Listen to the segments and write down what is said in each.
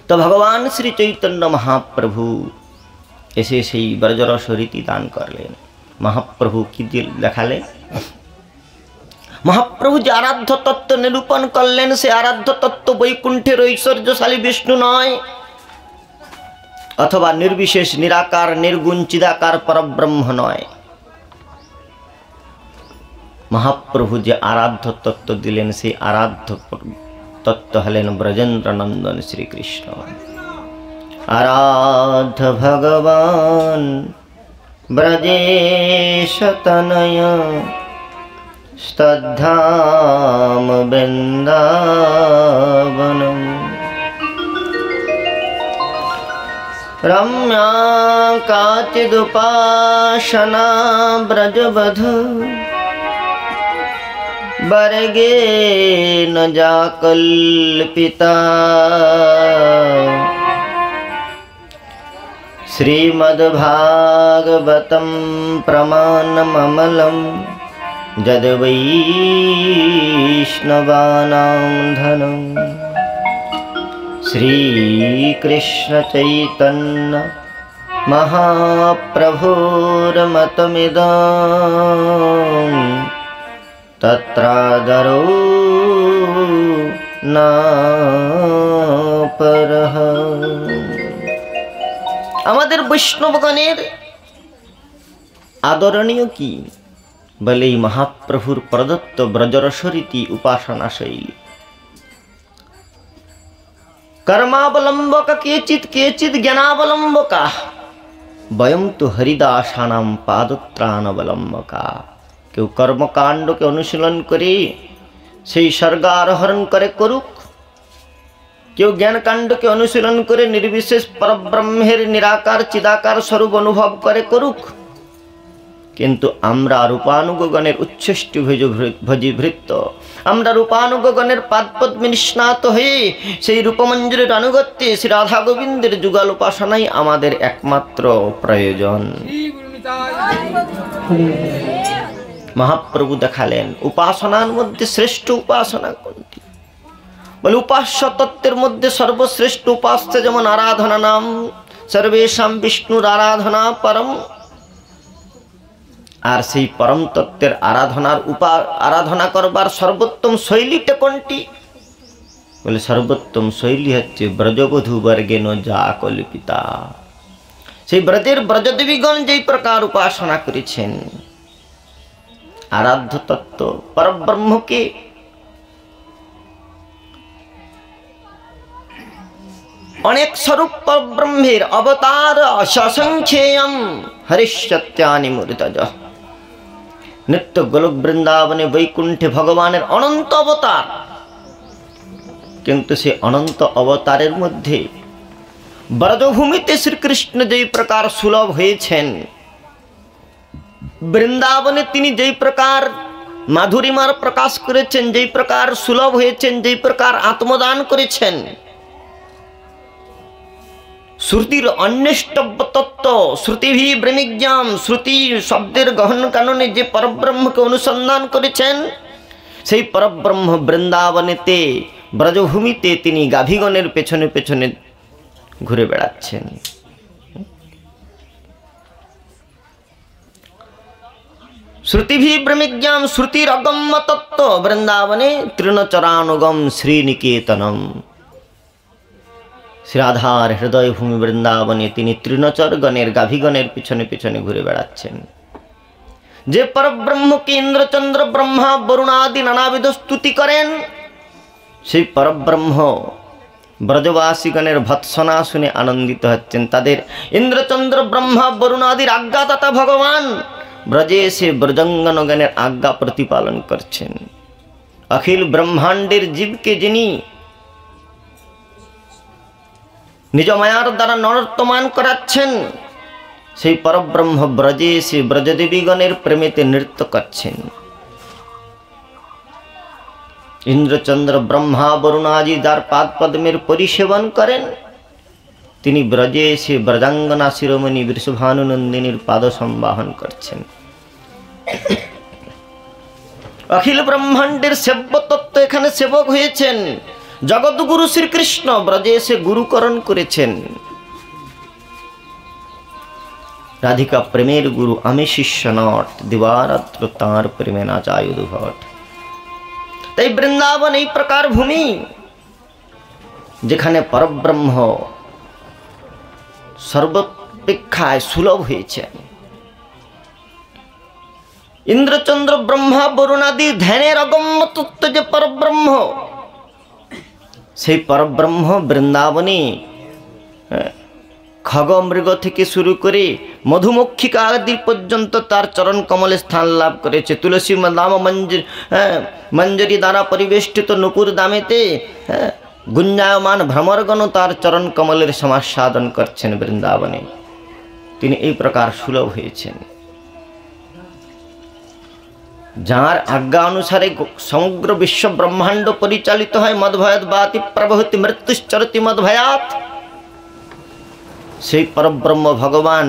তো ভগবান শ্রী চৈতন্য মহাপ্রভু এসে সেই ব্রজরস রীতি দান করলেন। মহাপ্রভু কি দেখালেন? মহাপ্রভু যে আরাধ্য তত্ত্ব নিরূপণ করলেন, সে আরাধ্য তত্ত্ব বৈকুণ্ঠের ঐশ্বর্যশালী বিষ্ণু নয়, অথবা নির্বিশেষ নিরাকার নির্গুণ চিদাকার পরব্রহ্ম নয়। মহাপ্রভু যে আরাধ্য তত্ত্ব দিলেন, সেই আরাধ্য তত্ত্ব হলেন ব্রজেন্দ্র নন্দন শ্রীকৃষ্ণ। আরাধ্য ভগবান ব্রজেশ তনয় স্তদ্ধাম বৃন্দাবনম রম্যা কাচিদুপাসনা ব্রজবধূ বর্গে ন যাকল্পিতা শ্রীমদ্ভাগবতম প্রমাণমমলম যদ বৈষ্ণবানাং ধনম শ্রীকৃষ্ণ চৈতন্য মহাপ্রভুরমতমিদং তত্রাদরো নাপরঃ। আমাদের বৈষ্ণবগণের আদরণীয় কি বলে এই মহাপ্রভুর প্রদত্ত ব্রজরসরীতি উপাসনা শৈলী। কর্মাবলম্বক কেচিৎ কেচিৎ জ্ঞানাবলম্বকা বয়ম তো হরিদাসানাম পাদত্রাণাবলম্বকা। কেউ কর্মকাণ্ডকে অনুশীলন করে সেই স্বর্গারোহণ করে করুক, কেউ জ্ঞানকাণ্ডকে অনুশীলন করে নির্বিশেষ পরব্রহ্মের নিরাকার চিদাকার স্বরূপ অনুভব করে করুক। কিন্তু আমরা রূপানুগণের উচ্ছষ্টি ভজিভৃত্ত, আমরা রূপানুগণের পাদপদ্মে নিষ্ণাত হয়ে সেই রূপমঞ্জুরের আনুগত্যে শ্রী রাধা গোবিন্দের যুগল উপাসনাই আমাদের একমাত্র প্রয়োজন। মহাপ্রভু দেখালেন উপাসনার মধ্যে শ্রেষ্ঠ উপাসনা কোনটি বলে, উপাস্য তত্ত্বের মধ্যে সর্বশ্রেষ্ঠ উপাস্য যেমন আরাধনা নাম সর্বেশাম বিষ্ণুর আরাধনা পরম। আর সেই পরম তত্ত্বের আরাধনা করবার সর্বোত্তম শৈলীটা কোনটি বলে, সর্বোত্তম শৈলী হচ্ছে ব্রজবধূ বর্গেন যা কল্পিতা। সেই ব্রজের ব্রজদেবীগণ যেই প্রকার উপাসনা করেছেন আরাধ্য তত্ত্ব পরব্রহ্মকে, অনেক স্বরূপ পরব্রহ্মের অবতার সসংখ্যেয়ম হরিষ্যত্যানি মূর্তজ। নিত্য গোলক বৃন্দাবনে বৈকুণ্ঠে ভগবানের অনন্ত অবতার, কিন্তু সে অনন্ত অবতারের মধ্যে ব্রজভূমিতে শ্রীকৃষ্ণ যেই প্রকার সুলভ হয়েছেন, বৃন্দাবনে তিনি যেই প্রকার মাধুরিমার প্রকাশ করেছেন, যেই প্রকার সুলভ হয়েছেন, যেই প্রকার আত্মদান করেছেন, শ্রুতির অন্বেষ্টব্য তত্ত্ব শ্রুতিভি ব্রহ্মিজ্ঞাম, শ্রুতি শব্দের গহন কাননে যে পরব্রহ্মকে অনুসন্ধান করেছেন, সেই পরব্রহ্ম বৃন্দাবনেতে ব্রজভূমিতে তিনি গাভীগণের পেছনে পেছনে ঘুরে বেড়াচ্ছেন। শ্রুতিভি ব্রহ্মিজ্ঞাম, শ্রুতির অগম্য তত্ত্ব বৃন্দাবনে তৃণচরানুগম শ্রীনিকেতনম। শ্রীরাধার হৃদয় ভূমি বৃন্দাবনে তিনি তৃণচরগণের গাভীগণের পিছনে পিছনে ঘুরে বেড়াচ্ছেন। যে পরব্রহ্মকে ইন্দ্রচন্দ্র ব্রহ্মা বরুণাদি নানাবিধ স্তুতি করেন, সেই পরব্রহ্ম ব্রজবাসীগণের ভৎসনা শুনে আনন্দিত হচ্ছেন। তাদের ইন্দ্রচন্দ্র ব্রহ্মা বরুণাদির আজ্ঞাদাতা ভগবান ব্রজে এসে ব্রজঙ্গনগণের আজ্ঞা প্রতিপালন করছেন। অখিল ব্রহ্মাণ্ডের জীবকে যিনি নিজ মায়ার দ্বারা নর্তমান করাচ্ছেন, সেই পরব্রহ্ম ব্রজে এসে ব্রজদেবীগণের প্রেমেতে নৃত্য করছেন। ইন্দ্রচন্দ্র ব্রহ্মা বরুণাদি যার পাদ পদ্মের পরিসেবন করেন, তিনি ব্রজে এসে ব্রজাঙ্গনা শিরোমণি বৃষভানুনন্দিনীর পাদ সম্বাহন করছেন। অখিল ব্রহ্মাণ্ডের সেব্য তত্ত্ব এখানে সেবক হয়েছেন। জগৎগুরু শ্রীকৃষ্ণ ব্রজে এসে গুরুকরণ করেছেন। রাধিকা প্রেমের গুরু, আমি শিষ্য নট, দিবারাত্র তাঁর প্রেমে না যায় উদ্ভট। তাই বৃন্দাবন এই প্রকার ভূমি যেখানে পরব্রহ্ম সর্বাপেক্ষায় সুলভ হয়েছেন। ইন্দ্রচন্দ্র ব্রহ্মা বরুণাদি ধ্যানের অগম্য তত্ত্ব যে পরব্রহ্ম, সেই পরব্রহ্ম বৃন্দাবনে খগ মৃগ থেকে শুরু করে মধুমক্ষিকা আদি পর্যন্ত তার চরণ কমলে স্থান লাভ করেছে। তুলসী দাম মঞ্জরি দ্বারা পরিবেষ্টিত নুপুর দামেতে গুঞ্জায়মান ভ্রমরগণ তার চরণ কমলের সমাস্বাদন করছেন বৃন্দাবনে। তিনি এই প্রকার সুলভ হয়েছেন। যার আজ্ঞা অনুসারে সমগ্র বিশ্ব ব্রহ্মাণ্ড পরিচালিত হয়। মদ্ভয়াৎ বাতি প্রবহতি মৃত্যুশ্চরতি মদ্ভয়াৎ। সেই পরব্রহ্ম ভগবান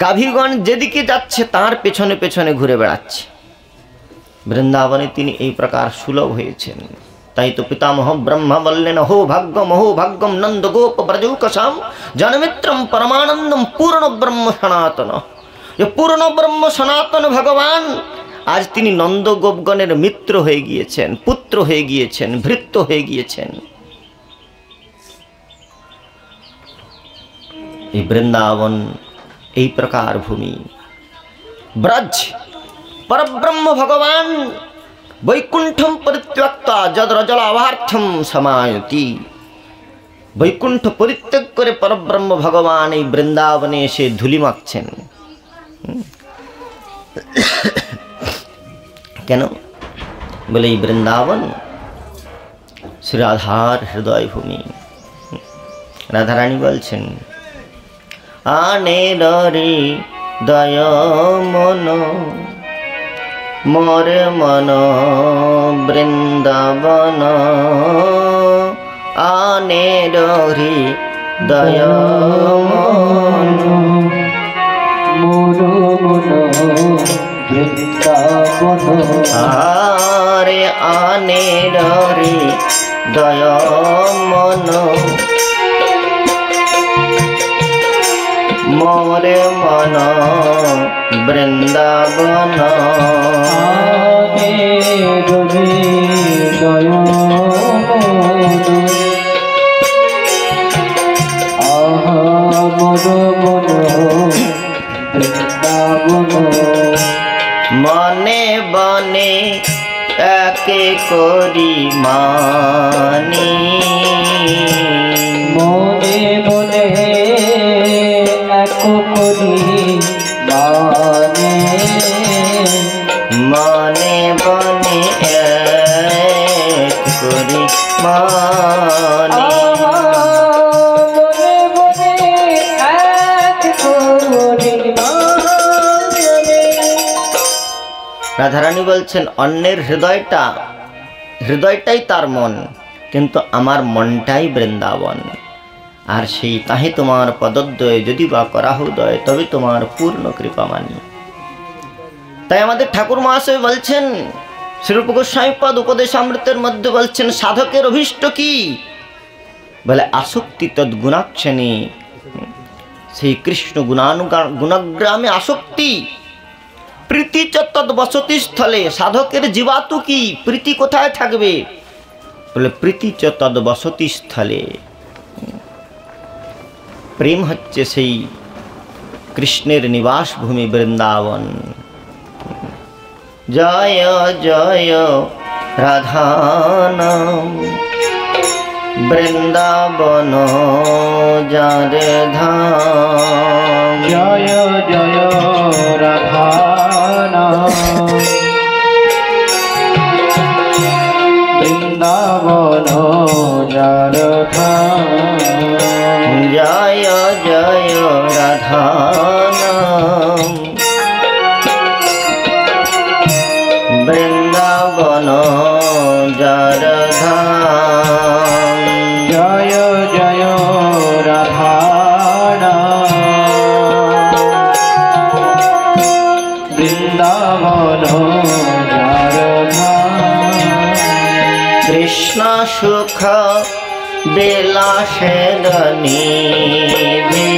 গাভীগণ যেদিকে যাচ্ছে তার পেছনে পেছনে ঘুরে বেড়াচ্ছে। বৃন্দাবনে তিনি এই প্রকার সুলভ হয়েছেন। তাই তো পিতামহ ব্রহ্মা বললেন, হো ভাগ্যম নন্দ গোপ ব্রজৌকসাম জনমিত্রম পরমানন্দম পূর্ণ ব্রহ্ম সনাতন। যে পূর্ণ ব্রহ্ম সনাতন ভগবান আজ তিনি নন্দ গোপগণের মিত্র হয়ে গিয়েছেন, পুত্র হয়ে গিয়েছেন, ভৃত্য হয়ে গিয়েছেন। এই বৃন্দাবন এই প্রকার ভূমি। ব্রজ পরব্রহ্ম ভগবান বৈকুণ্ঠম পরিত্যক্তা যদ্রজলাভার্থম সমায়তি। বৈকুণ্ঠ পরিত্যাগ করে পরব্রহ্ম ভগবান এই বৃন্দাবনে এসে ধুলি মাখছেন। কেন বলে এই বৃন্দাবন শ্রী রাধার হৃদয় ভূমি। রাধারানী বলছেন, আনের রে দয় মন মোর মন বৃন্দাবন, আনের রে দয় মন মোর মন বৃন্দাবন। আরে আনের রে দয় মন মোর মন বৃন্দাবন। মনে বনে একে করি মানি, মনে বনে এক করি মানি, মনে বনে এক করি মানি। রাধারানী বলছেন, অন্যের হৃদয়টাই তার মন, কিন্তু আমার মনটাই বৃন্দাবন। আর সেই তাহে তোমার পদদ্বয় যদি বা করা হৃদয়, তবে তোমার পূর্ণ কৃপা মানি। তাই আমাদের ঠাকুর মহাশয় বলছেন, শ্রীরূপ গোস্বামী পদ উপদেশামৃতের মধ্যে বলছেন, সাধকের অভীষ্ট কি বলে আসক্তি তদ্গুণাক্ষণে। সেই কৃষ্ণ গুণগ্রামে আসক্তি। প্রীতি চ তদ্বসতি স্থলে। সাধকের জীবাতু কি, প্রীতি কোথায় থাকবে বলে প্রীতি চ তদ্বসতি স্থলে। প্রেম হচ্ছে সেই কৃষ্ণের নিবাস ভূমি বৃন্দাবন। জয় জয় রাধানাম বৃন্দাবন যার ধাম। জয় জয় রাধানাম বৃন্দাবন যার ধাম। জয় জয় রাধানাম বৃন্দাবন যার ধাম। জয় জয় রাধানাম বৃন্দাবন যার ধাম। কৃষ্ণ সুখ বিলাসের নিধি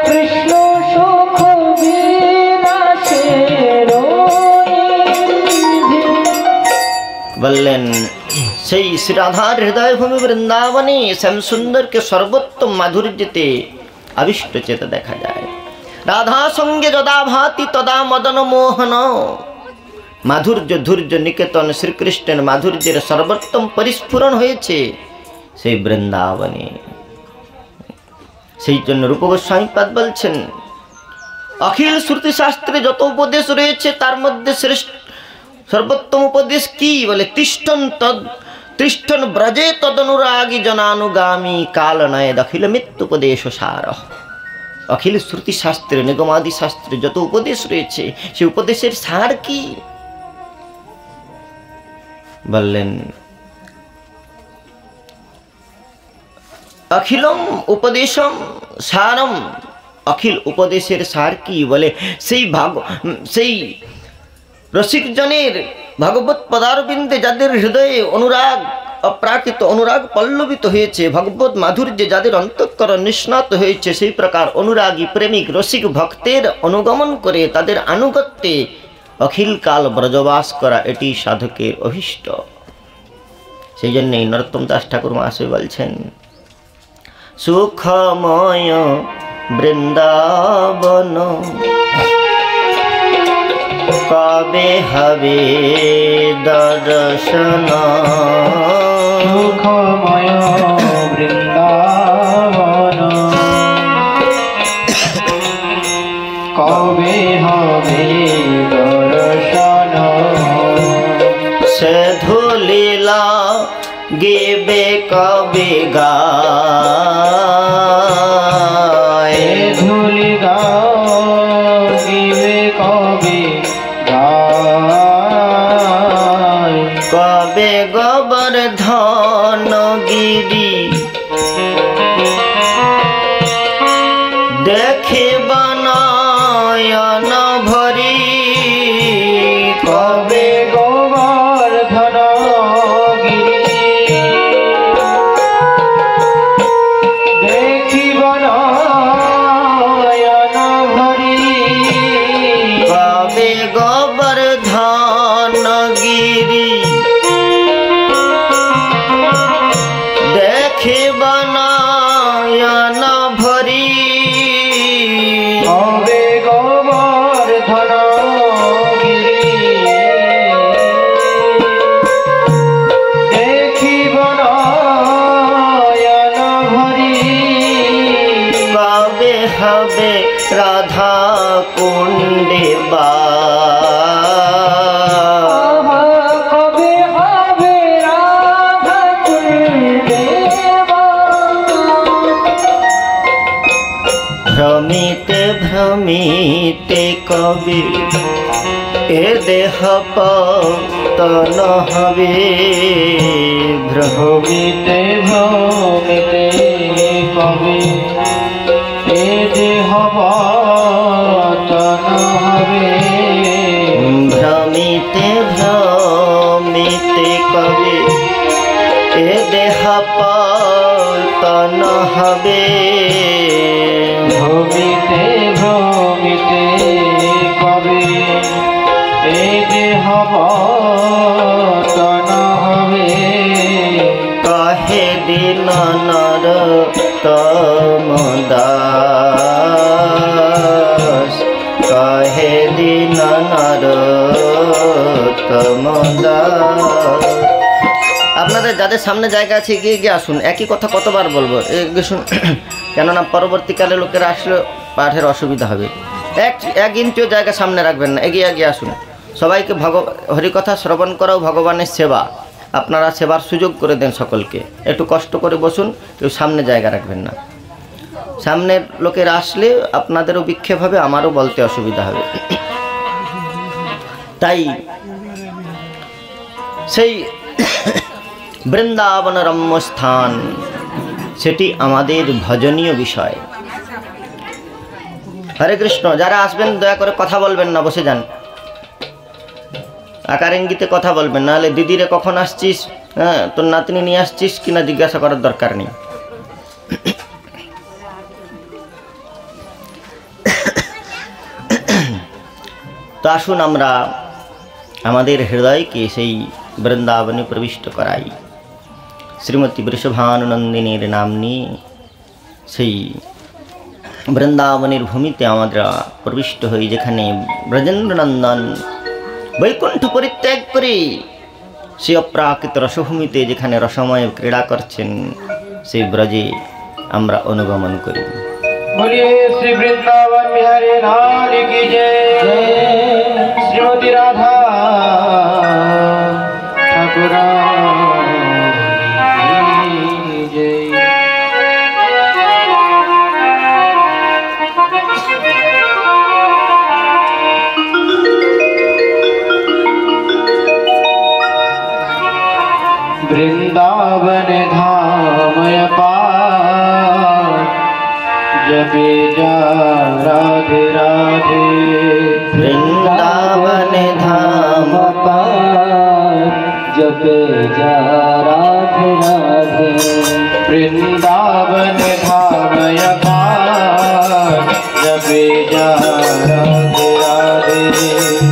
কৃষ্ণ সুখ বিলাসের নিধি। বললেন সেই শ্রী রাধার হৃদয় ভূমি বৃন্দাবনে শ্যাম সুন্দরকে সর্বোত্তম মাধুর্যতে আবিষ্ট চেতে দেখা যায়। রাধা সঙ্গে যদা ভাতি তদা মদন মোহন। মাধুর্য ধৈর্য নিকেতন শ্রীকৃষ্ণের মাধুর্যের সর্বোত্তম পরিস্ফুরণ হয়েছে সেই বৃন্দাবনে। সেই জন্য রূপ গোস্বামীপাদ বলছেন অখিল শ্রুতি শাস্ত্রে যত উপদেশ রয়েছে তার মধ্যে শ্রেষ্ঠ সর্বোত্তম উপদেশ কি বলে তিষ্ঠন ব্রজে তদনুরাগী জনানুগামী কাল নয় অখিল মিত্যুপদেশ সার। অখিল শ্রুতি শাস্ত্রে নিগমাদি শাস্ত্রে যত উপদেশ রয়েছে সেই উপদেশের সার কি বললেন অখিলম উপদেশম সারম। অখিল উপদেশের সার কি বলে সেই রসিকজনের ভগবত পদারবিন্দে যাদের হৃদয়ে অনুরাগ অপ্রাকৃত অনুরাগ পল্লবিত হয়েছে, ভগবত মাধুর্যে যাদের অন্তঃকরণ নিষ্ণাত হয়েছে, সেই প্রকার অনুরাগী প্রেমিক রসিক ভক্তের অনুগমন করে তাদের আনুগত্যে অখিলকাল ব্রজবাস করা এটি সাধকের অভীষ্ট। সেই জন্যই নরোত্তম দাস ঠাকুর মহাশয় বলছেন সুখময় বৃন্দাবন কবে হবে দর্শন। সুখময় বৃন্দাবন কবে হবে দর্শন। সে ধুলিলা গেবে কবে গায়। ধুলি গাইবে কবে গায়। কবে গোবর্ধন গিরি দেখিব নয়ন ভরি। কবে গোবর্ধন গিরি দেখিব নয়ন ভরি। কবে গোবর্ধন গিরি দেখিব নয়ন ভরি। কবে গোবর্ধন গিরি দেখিব নয়ন ভরি। কবে হবে রাধা কুণ্ডে বাস। কবে হবে রাধা কুণ্ডে ভ্রমিতে ভ্রমিতে কবে এ দেহ পতন হবে। ভ্রমিতে ভ্রমিতে কবে এ দেহ পতন হবে। ভ্রমিতে ভ্রমিতে কবে এ দেহ পতন হবে। ভ্রমিতে ভ্রমিতে কবে এ দেহ পতন হবে। কহে দিন নরোত্তম দাস। কহে দিন নরোত্তম দাস। আপনাদের যাদের সামনে জায়গা আছে এগিয়ে গিয়ে আসুন। একই কথা কতবার বলবো, এগিয়ে শুন, কেননা পরবর্তীকালে লোকেরা আসলে পাঠের অসুবিধা হবে। এক ইঞ্চিও জায়গা সামনে রাখবেন না, এগিয়ে এগিয়ে আসুন। সবাইকে হরিকথা শ্রবণ করাও ভগবানের সেবা। আপনারা সেবার সুযোগ করে দেন সকলকে। একটু কষ্ট করে বসুন, কেউ সামনে জায়গা রাখবেন না। সামনের লোকেরা আসলে আপনাদেরও বিক্ষেপ হবে, আমারও বলতে অসুবিধা হবে। তাই সেই বৃন্দাবন রম্য স্থান, সেটি আমাদের ভজনীয় বিষয়। হরে কৃষ্ণ। যারা আসবেন দয়া করে কথা বলবেন না, বসে যান। আকার ইঙ্গিতে কথা বলবেন, নাহলে দিদিরে কখন আসছিস হ্যাঁ, তোর নাতনি নিয়ে আসছিস কিনা জিজ্ঞাসা করার দরকার নেই। তো আসুন আমরা আমাদের হৃদয়কে সেই বৃন্দাবনে প্রবিষ্ট করাই। শ্রীমতী বৃষভানুনন্দিনীর নাম নিয়ে সেই বৃন্দাবনের ভূমিতে আমরা প্রবিষ্ট হই, যেখানে ব্রজেন্দ্রনন্দন বৈকুণ্ঠ পরিত্যাগ করে সে অপ্রাকৃত রসভূমিতে যেখানে রসময় ক্রীড়া করছেন, সেই ব্রজে আমরা অনুগমন করি। बोलिए श्री वृंदावन बिहारी लाल की जय। श्रीमती राधा ठाकुरानी की जय। वृंदावन धाम अपार जपे जा राधे राधे। वृंदावन धाम पार जपे जा राधे राधे। वृंदावन धाम पार जपे जा राधे राधे।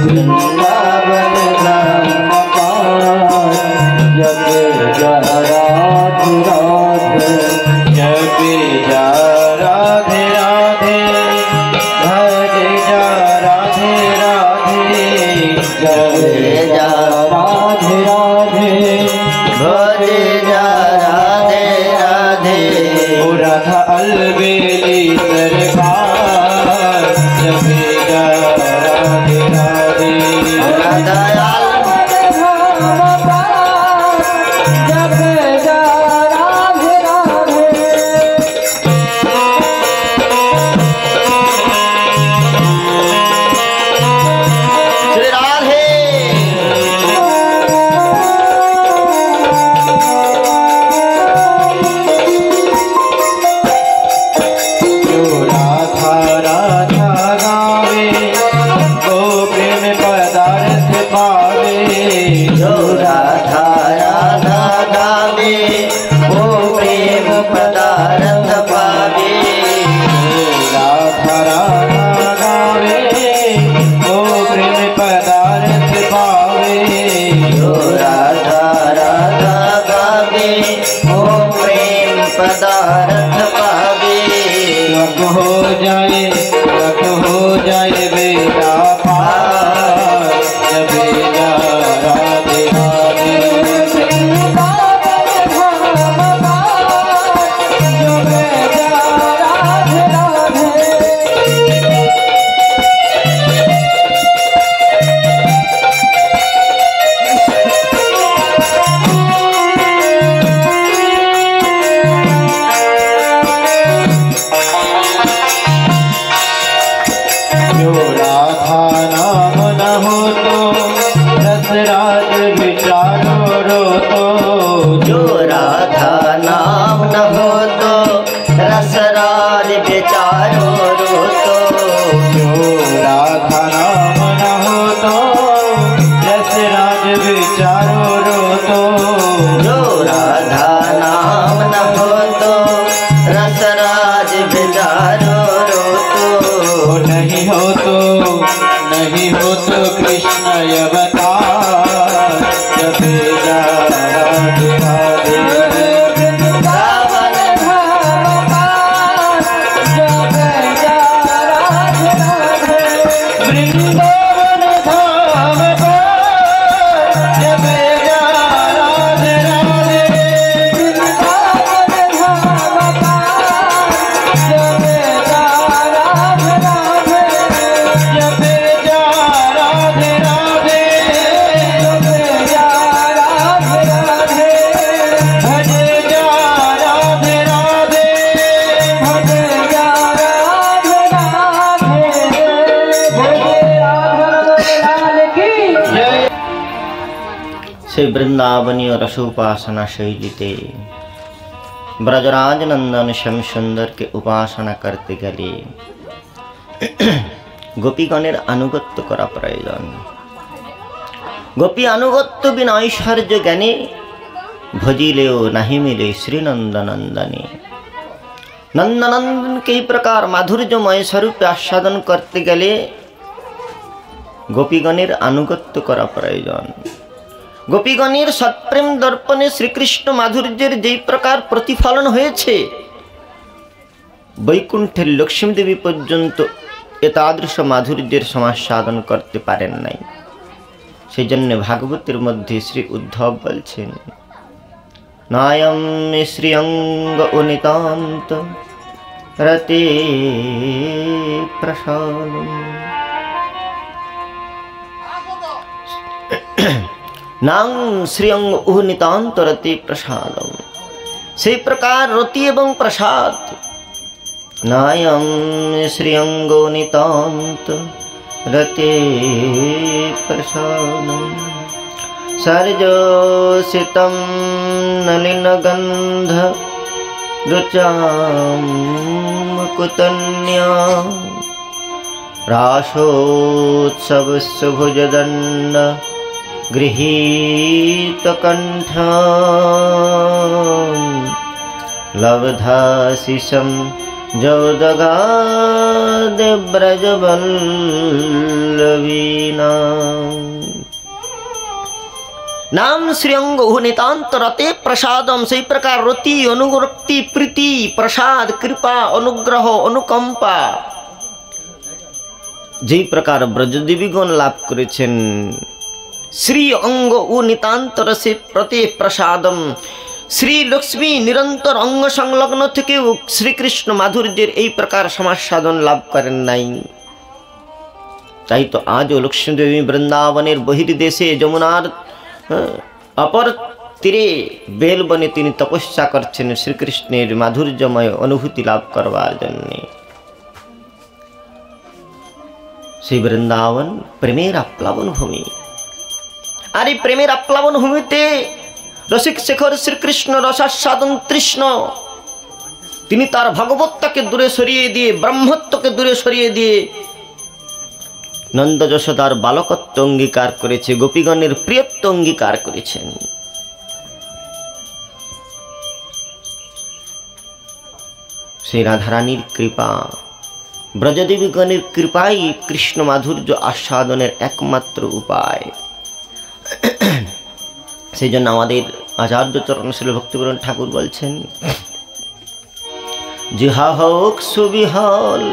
वृंदावन धाम पार जपे जा राधे राधे। जपे जा राधे राधे भजे जा राधे राधे। जपे जा राधे राधे भजे जा राधे राधे। ओ राधा अलबेली सरकार जपे जा राधे राधे। राधा श्री राधे। जो राधा राधा गावे वो प्रेम पदार्थ पावे। जो राधा राधा गावे वो प्रेम पदार्थ पावे। राधा राधा गावे वो प्रेम पदार्थ पावे। जो राधा राधा गावे वो प्रेम पदार्थ पावे। लग हो जाए बेड़ा पार जबे जा राधे राधे। जो राधा नाम न हो तो रसराज विचारो रो तो। जो राधा नाम न हो तो रसराज बेचारो रो तो। जो राधा नाम न हो तो रसराज विचारो रो तो। जो राधा नाम न हो तो रसराज बेचारो रो तो। नहीं हो तो कृष्ण अवतार जपे जा राधे राधे। रावण वृंदावन धाम पार जपे जा राधे राधे। जपे जा राधे राधे जपे जा राधे राधे। भजे जा राधे राधे भजे जा राधे राधे। भजे राधा की जय। সেই বৃন্দাবনীয় রসোপাসনা শৈলীতে ব্রজরাজ নন্দন শ্যাম সুন্দরকে উপাসনা করতে গেলে গোপীগণের আনুগত্য করা প্রয়োজন। গোপী আনুগত্য বিনা ঐশ্বর্য জ্ঞানে भजिलेओ नहीं मिले श्री नंदनंदने। नंदनंदन के प्रकार माधुर्यमय स्वरूप आस्वादन करते गले गोपीगणेर आनुगत्य करा प्रयोजन। गोपीगणेर सत्प्रेम दर्पणे श्रीकृष्ण माधुर्येर जेई प्रकार प्रतिफलन हয়েছে बैकुंठेर लक्ष्मी देवी पर्यन्त एतादृश माधुर्येर समास्वादन करते पारेन नाई। सेजन्य भागवतेर मध्य श्री उद्धव बोलছেন नायम श्रियंग उनितांत रते प्रसादम। नाम श्रियंग उनितांत रते प्रसादम। से प्रकार रति एवं प्रसाद नायम श्रियंग उनितांत रते प्रसादम। सर्जोषितं नलिनगन्ध रुचां मुकुतन्या रासोत्सवसुभुजदण्ड गृहीतकण्ठा लब्धाशिषं जौदगादिव्रजवल्लवीना। नाम श्रियंग नितांत रते प्रसादम। से प्रकार रति अनुरक्ति प्रीति प्रसाद कृपा अनुग्रह अनुकंपा जे प्रकार ब्रजदेवीगण लाभ करेছেন श्री अंग ও नितांत रसे प्रते प्रसादम। श्री लक्ष्मी निरंतर अंग संलग्न থেকে শ্রীকৃষ্ণ মাধুর্যের এই প্রকার সমাস্বাদন লাভ করেন নাই। তাই তো আজও লক্ষ্মী দেবী বৃন্দাবনের বহির্দেশে যমুনার अपर तीरे बेल बने তিনি तपस्या करছেন श्रीकृष्णेर माधुर्यमय अनुभूति लाभ करवार जन्य। श्री वृंदावन प्रेमेर आप्लावन भूमि। और ये प्रेमेर आप्लावन भूमिते रसिक शेखर श्रीकृष्ण रसास्वादन तृष्ण তিনি তার ভগবত্তাকে দূরে সরিয়ে দিয়ে ব্রহ্মত্বকে দূরে সরিয়ে দিয়ে नंद যশোদার বালকত্ব অঙ্গীকার করেছে, গোপীগণের প্রিয়ত্ব অঙ্গীকার করেছেন। সেই রাধারানীর কৃপা ব্রজদেবীগণের কৃপাই কৃষ্ণ মাধুর্য আস্বাদনের একমাত্র উপায়। সেই জন্য আমাদের আচার্য চরণশীল ভক্তিবরণ ঠাকুর বলছেন जिहा হোক সুবিহল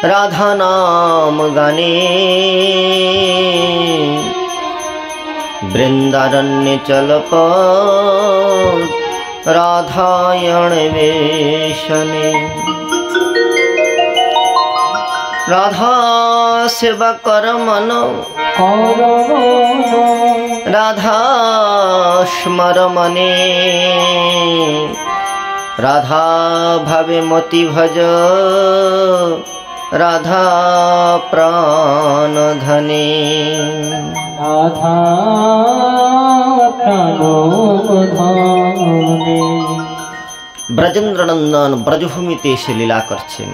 राधा नाम गाने वृंदारण्य चलप राधायण वेशने। राधा सेवा कर मन राधा स्मर मने। राधा भावे मति भज राधा प्राण धने। राधा प्राण धने। ब्रजेंद्र नंदन ब्रजभूमिते एसे लीला करছেন।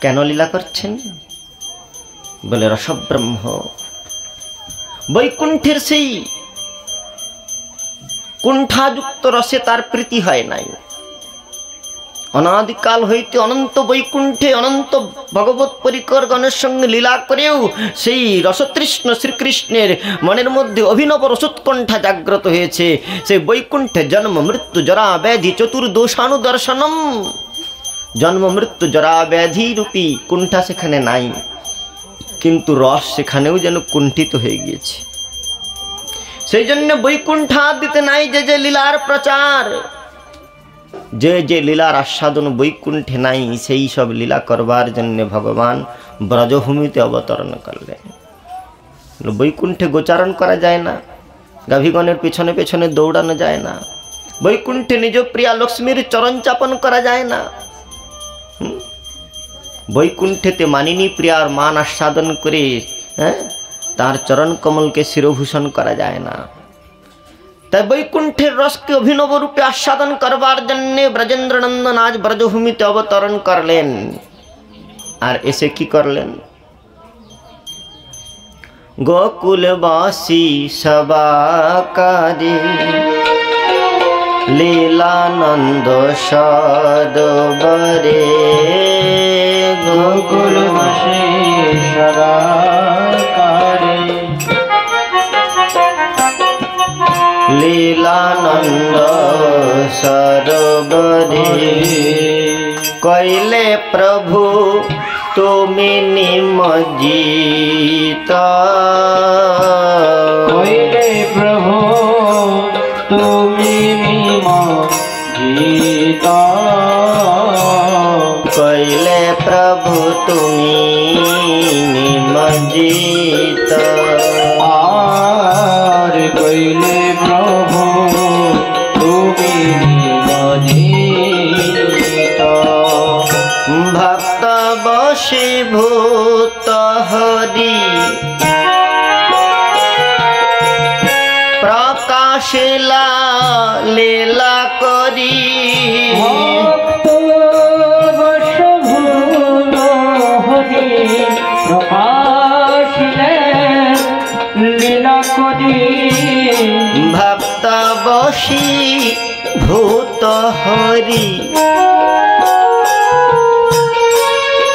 কেন লীলা করছেন বলে রসব্রহ্ম বৈকুণ্ঠের সেই কুণ্ঠাযুক্ত রসে তার প্রীতি হয় নাই। अनादिकाल হইতে অনন্ত বৈকুণ্ঠে অনন্ত ভগবত পরিকর গণের সঙ্গে লীলা করেও সেই রসতৃষ্ণ শ্রীকৃষ্ণের মনের মধ্যে অভিনব রসোৎকণ্ঠা জাগ্রত হয়েছে। সেই বৈকুণ্ঠে জন্ম মৃত্যু জরা ব্যাধি চতুর্দোষানুদর্শনম। জন্ম মৃত্যু জরা ব্যাধি রূপী কুণ্ঠা সেখানে নাই, কিন্তু রস সেখানেও যেন কুণ্ঠিত হয়ে গিয়েছে। সেই জন্য বৈকুণ্ঠাদিতে নাই যে যে লীলার প্রচার, যে যে লীলার আস্বাদন বৈকুণ্ঠে নাই, সেই সব লীলা করবার জন্য ভগবান ব্রজভূমিতে অবতরণ করলেন। বৈকুণ্ঠে গোচারণ করা যায় না, গাভীগণের পেছনে পেছনে দৌড়ানো যায় না, বৈকুণ্ঠে নিজ প্রিয়া লক্ষ্মীর চরণ চাপন করা যায় না, বৈকুণ্ঠেতে মানিনী প্রিয়ার মান আস্বাদন করে তার চরণ কমলকে শিরভূষণ করা যায় না। তাই বৈকুণ্ঠের রসকে অভিনব রূপে আস্বাদন করবার জন্য ব্রজেন্দ্র নন্দন আজ ব্রজভূমিতে অবতরণ করলেন। আর এসে কি করলেন? गोकुलवासी सबाकारे लीलानंद सरोवरे गोकुलवासी सबाकारे लीलानंद सरोवरे कैले प्रभु तुमी निमज्जिता कैले प्रभु तुमी निमज्जिता कैले प्रभु तुमी निमज्जिता आर कैले प्रभु तुमी निमज्जिता भक्त वशीभूत हरि प्रकाशिला लीला करी भक्त वशभूत हरि प्रकाशिले लीला करी भक्त वशीभूत हरि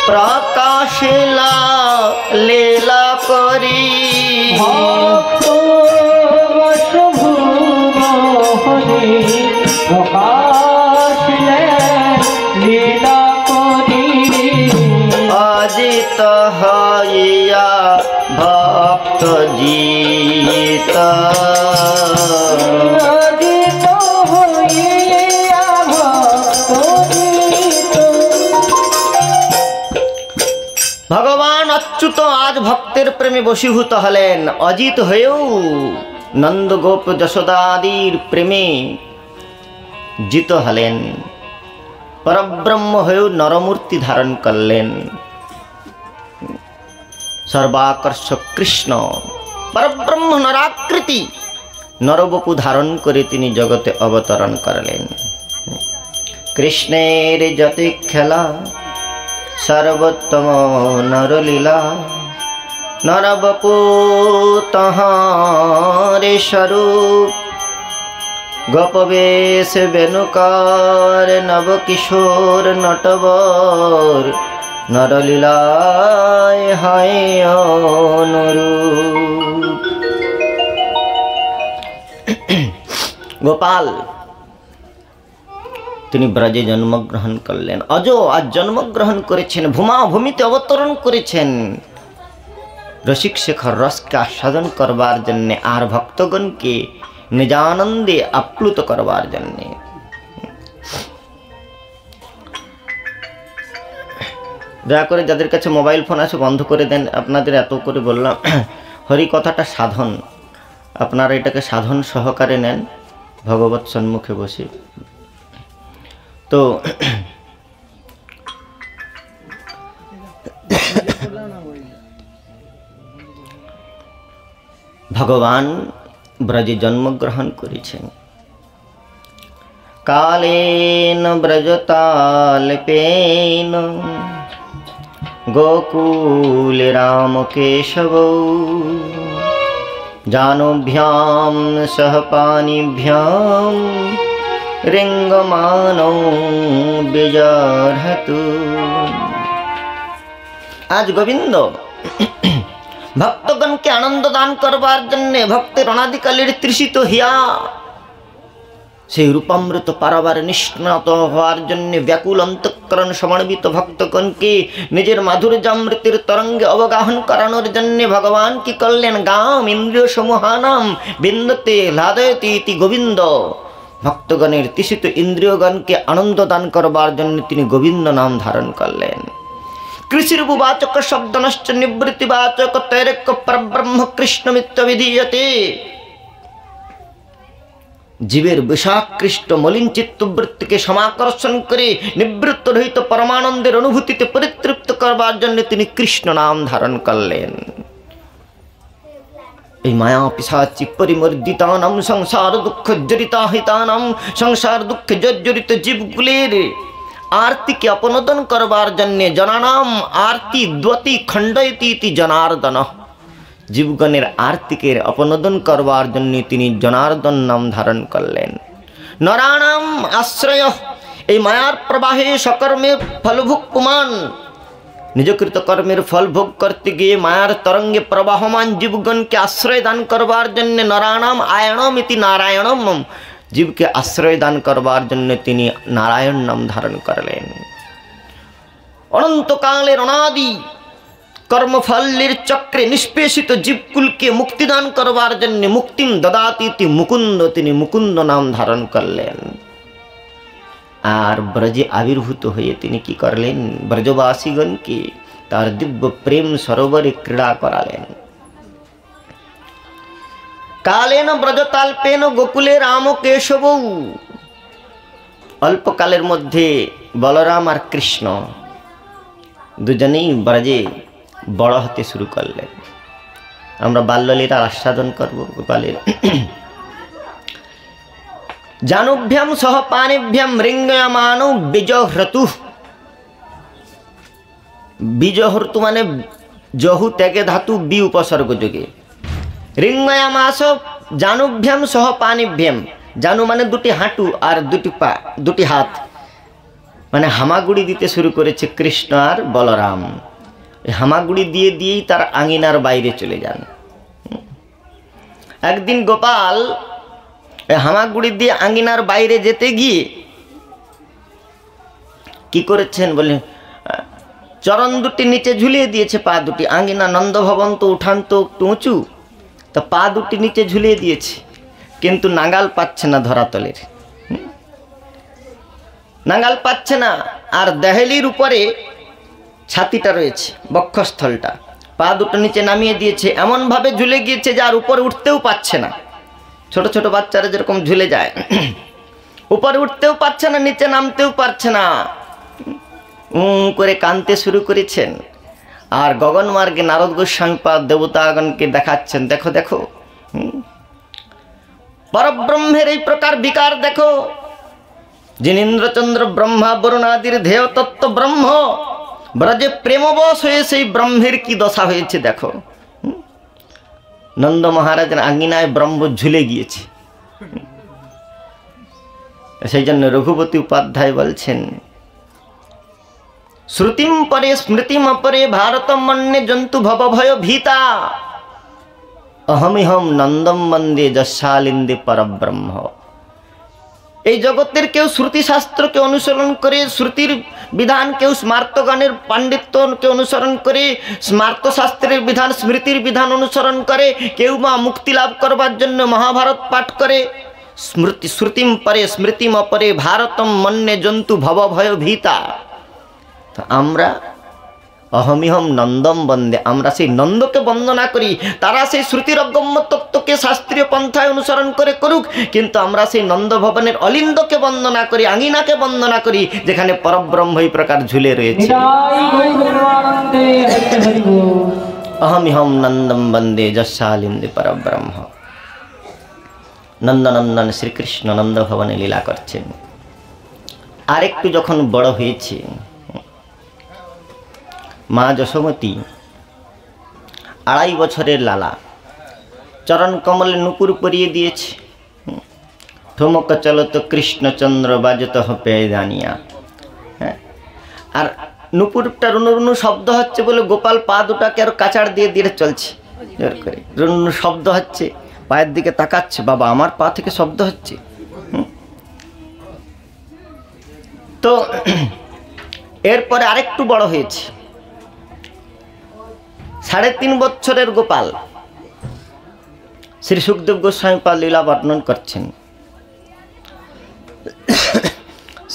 प्रकाशिला लीला करी भक्त वशभूत हरि प्रकाशिले लीला करी अजित हइया भक्त जीत अजित हइया भक्त जीत भगवान अच्युत आज भक्तेर प्रेमे बशीभूत हलेन अजित हয়েও नंद गोप যশোদাদির প্রেমে জিত হলেন परब्रह्म হয়েও नरमूर्ति धारण करलेन सर्वाकर्षक कृष्ण परब्रह्म नराकृति नरबपु धारण करे तिनि जगते अवतरण करलेन कृष्णेर जति खेला सर्वोत्तम नरलीला नरबपु तहारे स्वरूप गोपवेश वेणुकार नवकिशोर नटवर नरलीलाय हाय अनुरूप गोपाल তিনি ব্রজে জন্মগ্রহণ করলেন অজ আজ জন্মগ্রহণ করেছেন ভূমা ভূমিতে অবতরণ করেছেন রসিক শেখর রসকে আস্বাদন করবার জন্য আর ভক্তগণকে নিজানন্দে আপ্লুত করবার জন্য দয়া করে যাদের কাছে মোবাইল ফোন আছে বন্ধ করে দেন আপনাদের এত করে বললাম হরি কথাটা সাধন আপনারা এটাকে সাধন সহকারে নেন ভগবত সম্মুখে বসে तो भगवान ब्रजे जन्मग्रहण करेছেন कालेन ब्रजताल्पेन गोकुल राम केशवौ जानोभ्यां सह पानिभ्यां रिंगमानो बिजर्हतु आज गोविंद भक्तगण के आनंद दान करवार जन्ने भक्तेर अनादिकालेर तृषित हिया से रूपामृत पाराबार निष्णात हওয়ার जन्ने व्याकुल अंतःकरण समन्वित भक्तगण के निजेर माधुर्यामृतेर तरंगे अवगाहन करानोर जन्ने भगवान की करलेन गाम इंद्रिय समूहानां बिंदते लादयति इति गोविंद भक्तगणेर तृषित इंद्रियगण के आनंद दान करवार जन्य तिनि गोविंद नाम धारण करलेन कृषिर्वाचक शब्द नश्च निवृत्तिवाचक तैरक परब्रह्म कृष्णमित्य विधीयते जीवेर विषाकृष्ट मलिन चित्तवृत्ति के समाकर्षण करे निवृत्त रहित परमानंदेर अनुभूतिते परितृप्त करवार जन्य तिनि कृष्ण नाम धारण करलेन माया पिशाची परिमर्दितानां संसार दुख जड़िताहितानां संसार दुख जर्जरित जीवकुलेर आरती के अपनोदन करवार जन्य जनानां आरती द्वति खंडयति इति जनार्दन জীবগণের আর্তিকের অপনোদন করবার জন্য তিনি জনার্দন নাম ধারণ করলেন। নরাণাম আশ্রয়, এই মায়ার প্রবাহে সকর্মে ফলভুক্তমান, নিজকৃত কর্মের ফল ভোগ করতে গিয়ে মায়ার তরঙ্গে প্রবাহমান জীবগণকে আশ্রয় দান করবার জন্য নরাণাম আয়ণম ইতি নারায়ণম, জীবকে আশ্রয় দান করবার জন্য তিনি নারায়ণ নাম ধারণ করলেন। অনন্তকালের অনাদি কর্মফলের চক্রে নিষ্পেষিত জীবকুলকে মুক্তিদান করবার জন্য মুক্তিম দদাতি মুকুন্দ, তিনি মুকুন্দ নাম ধারণ করলেন। আর ব্রজে আবির্ভূত হয়ে তিনি কি করলেন, ব্রজবাসীগণকে তার দিব্য প্রেম সরোবরে ক্রীড়া করালেন। কালেন ব্রজতাল্পেন গোকুলে রাম কেশব, অল্পকালের মধ্যে বলরাম আর কৃষ্ণ দুজনেই ব্রজে বড় হতে শুরু করলেন। আমরা বাল্যলীলার আস্বাদন করব গোপালের। জানুভ্যাম সহ পানিভ্যাম রিঙ্গয়মান বীজহ্রতু, বীজহ্রতু মানে জহু ত্যাগে ধাতু বি উপসর্গ যোগে। রিঙ্গয়ামাস জানুভ্যাম সহ পানিভ্যাম, জানু মানে দুটি হাঁটু আর দুটি পা, দুটি হাত, মানে হামাগুড়ি দিতে শুরু করেছে কৃষ্ণ আর বলরাম। হামাগুড়ি দিয়ে দিয়েই তার আঙিনার বাইরে চলে যান। একদিন গোপাল হামাগুড়ি দিয়ে আঙিনার বাইরে যেতে গিয়ে কি করেছেন বলে, চরণ দুটি নিচে ঝুলিয়ে দিয়েছে, পা দুটি, আঙিনা নন্দভবন তো উঠান তো একটু উঁচু, তো পা দুটি নিচে ঝুলিয়ে দিয়েছে, কিন্তু নাগাল পাচ্ছে না ধরাতলের, নাগাল পাচ্ছে না। আর দেহেলির উপরে ছাতিটা রয়েছে, বক্ষস্থলটা, পা দুটো নিচে নামিয়ে দিয়েছে, এমনভাবে ঝুলে গিয়েছে যে আর উপরে উঠতেও পাচ্ছে না। ছোট ছোট বাচ্চারা যেরকম ঝুলে যায়, উপরে উঠতেও পারছে না, নিচে নামতেও পারছে না, করে কাঁদতে শুরু করেছেন। আর গগনমার্গে নারদ গোস্বামীপাদ দেবতাগণকে দেখাচ্ছেন, দেখো দেখো পরব্রহ্মের এই প্রকার বিকার দেখো, যিনি ইন্দ্রচন্দ্র ব্রহ্মা বরুণাদির ধ্যেয় তত্ত্ব ব্রহ্ম, ব্রজে প্রেমবশ হয়ে সেই ব্রহ্মের কি দশা হয়েছে দেখো। নন্দ মহারাজের আঙ্গিনায় ব্রহ্ম ঝুলে গিয়েছে। সেই জন্য রঘুপতি উপাধ্যায় বলছেন, শ্রুতিম পরে স্মৃতিম অপরে ভারতম মন্যে জন্তু ভব ভয় ভীতা, অহমিহম নন্দম বন্দে যশালিন্দে পরব্রহ্ম। এই জগতের কেউ শ্রুতি শাস্ত্রকে অনুসরণ করে, শ্রুতির বিধান, কেউ স্মার্তগানের পাণ্ডিত্যকে অনুসরণ করে, স্মার্ত শাস্ত্রের বিধান, স্মৃতির বিধান অনুসরণ করে, কেউ বা মুক্তি লাভ করবার জন্য মহাভারত পাঠ করে। স্মৃতি শ্রুতিম পরে স্মৃতিম অপরে ভারতম মন্যে জন্তু ভব ভয় ভীতা। তো আমরা অহমিহম নন্দম বন্দে, আমরা সেই নন্দকে বন্দনা করি। তারা সেই শ্রুতির অগম্য তত্ত্বকে শাস্ত্রীয় পন্থায় অনুসরণ করে করুক, কিন্তু আমরা সেই নন্দ ভবনের অলিন্দকে বন্দনা করি, আঙিনাকে বন্দনা করি, যেখানে পরব্রহ্ম এই প্রকার ঝুলে রয়েছে। অহমিহম নন্দম বন্দে যশালিন্দে পরব্রহ্ম। নন্দনন্দন শ্রীকৃষ্ণ নন্দ ভবনে লীলা করছেন। আরেকটু যখন বড় হয়েছে, মা যশোমতী 2.5 বছরের লালা, চরণ কমলে নুপুর পরিয়ে দিয়েছে। ঠুমক চলত কৃষ্ণচন্দ্র বাজত হপে জানিয়া। হ্যাঁ, আর নুপুরটা রুনু রুনু শব্দ হচ্ছে বলে গোপাল পা দুটাকে আর কাচাড় দিয়ে দিয়ে চলছে, জোর করে রুনু রুনু শব্দ হচ্ছে, পায়ের দিকে তাকাচ্ছে, বাবা আমার পা থেকে শব্দ হচ্ছে। তো এরপরে আরেকটু বড় হয়েছে, 3.5 বছরের গোপাল। শ্রী সুখদেব গোস্বামী পাদ লীলা বর্ণন করছেন।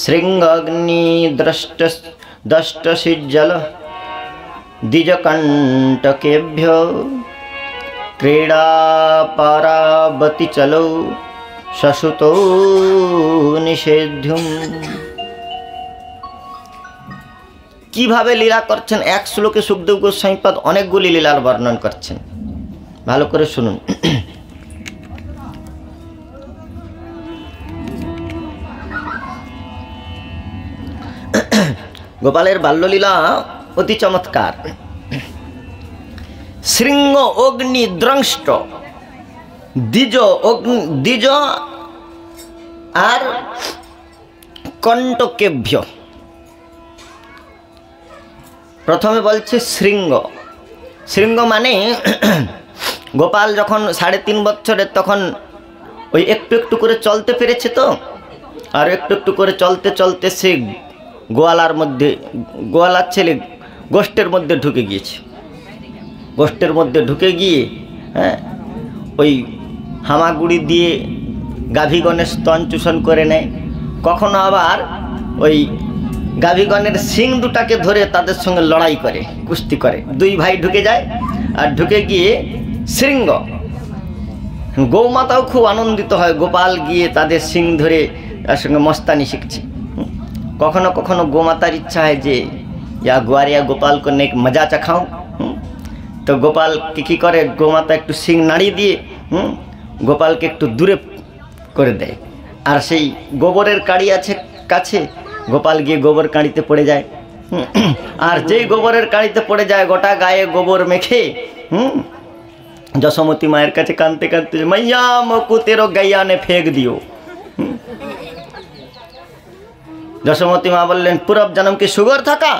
শৃঙ্গগ্নি দ্রষ্ট সিজ্জল দ্বিজকণ্টকেভ্য ক্রীড়া পারাবতী চলৌ শশুতৌ নিষেধ্যুম। কিভাবে লীলা করছেন এক শ্লোকে সুখদেব গোস্বামীপাদ অনেকগুলি লীলার বর্ণন করছেন, ভালো করে শুনুন। গোপালের বাল্যলীলা অতি চমৎকার। শৃঙ্গ অগ্নি দ্রংষ্ট, দ্বিজ আর কণ্টকেভ্য। প্রথমে বলছে শৃঙ্গ। শৃঙ্গ মানে গোপাল যখন 3.5 বছরের তখন ওই একটু একটু করে চলতে পেরেছে, তো আর একটু একটু করে চলতে চলতে সে গোয়ালার ছেলে গোষ্ঠের মধ্যে ঢুকে গিয়েছে। গোষ্ঠের মধ্যে ঢুকে গিয়ে ওই হামাগুড়ি দিয়ে গাভীগণের স্তন চূষণ করে নেয়। কখনো আবার ওই গাভীগণের শিং দুটাকে ধরে তাদের সঙ্গে লড়াই করে, কুস্তি করে। 2 ভাই ঢুকে যায়, আর ঢুকে গিয়ে শৃঙ্গ। গৌমাতাও খুব আনন্দিত হয়, গোপাল গিয়ে তাদের শিং ধরে তার সঙ্গে মস্তানি শিখছে। কখনো কখনো গোমাতার ইচ্ছা হয় যে या ग्वारिया गोपाल को नेक मजा चखाऊं। तो गोपाल की करे, गोमाता एक सिंह नाड़ी दिए गोपाल के एक दूरे कर दे, और से गोबरेर काड़ी आछे काछे गोपाल गए गोबर काड़ीते पड़े जाए। और जे गोबरेर काड़ीते पड़े जाए गोटा गाये गोबर मेखे যশোমতী মায়ের কাছে কাঁদতে কাঁদতে, मैया मोकू तेरो गैया ने फेंक दियो। যশোমতী মা बोलें पूरब जन्म की शुगर था का,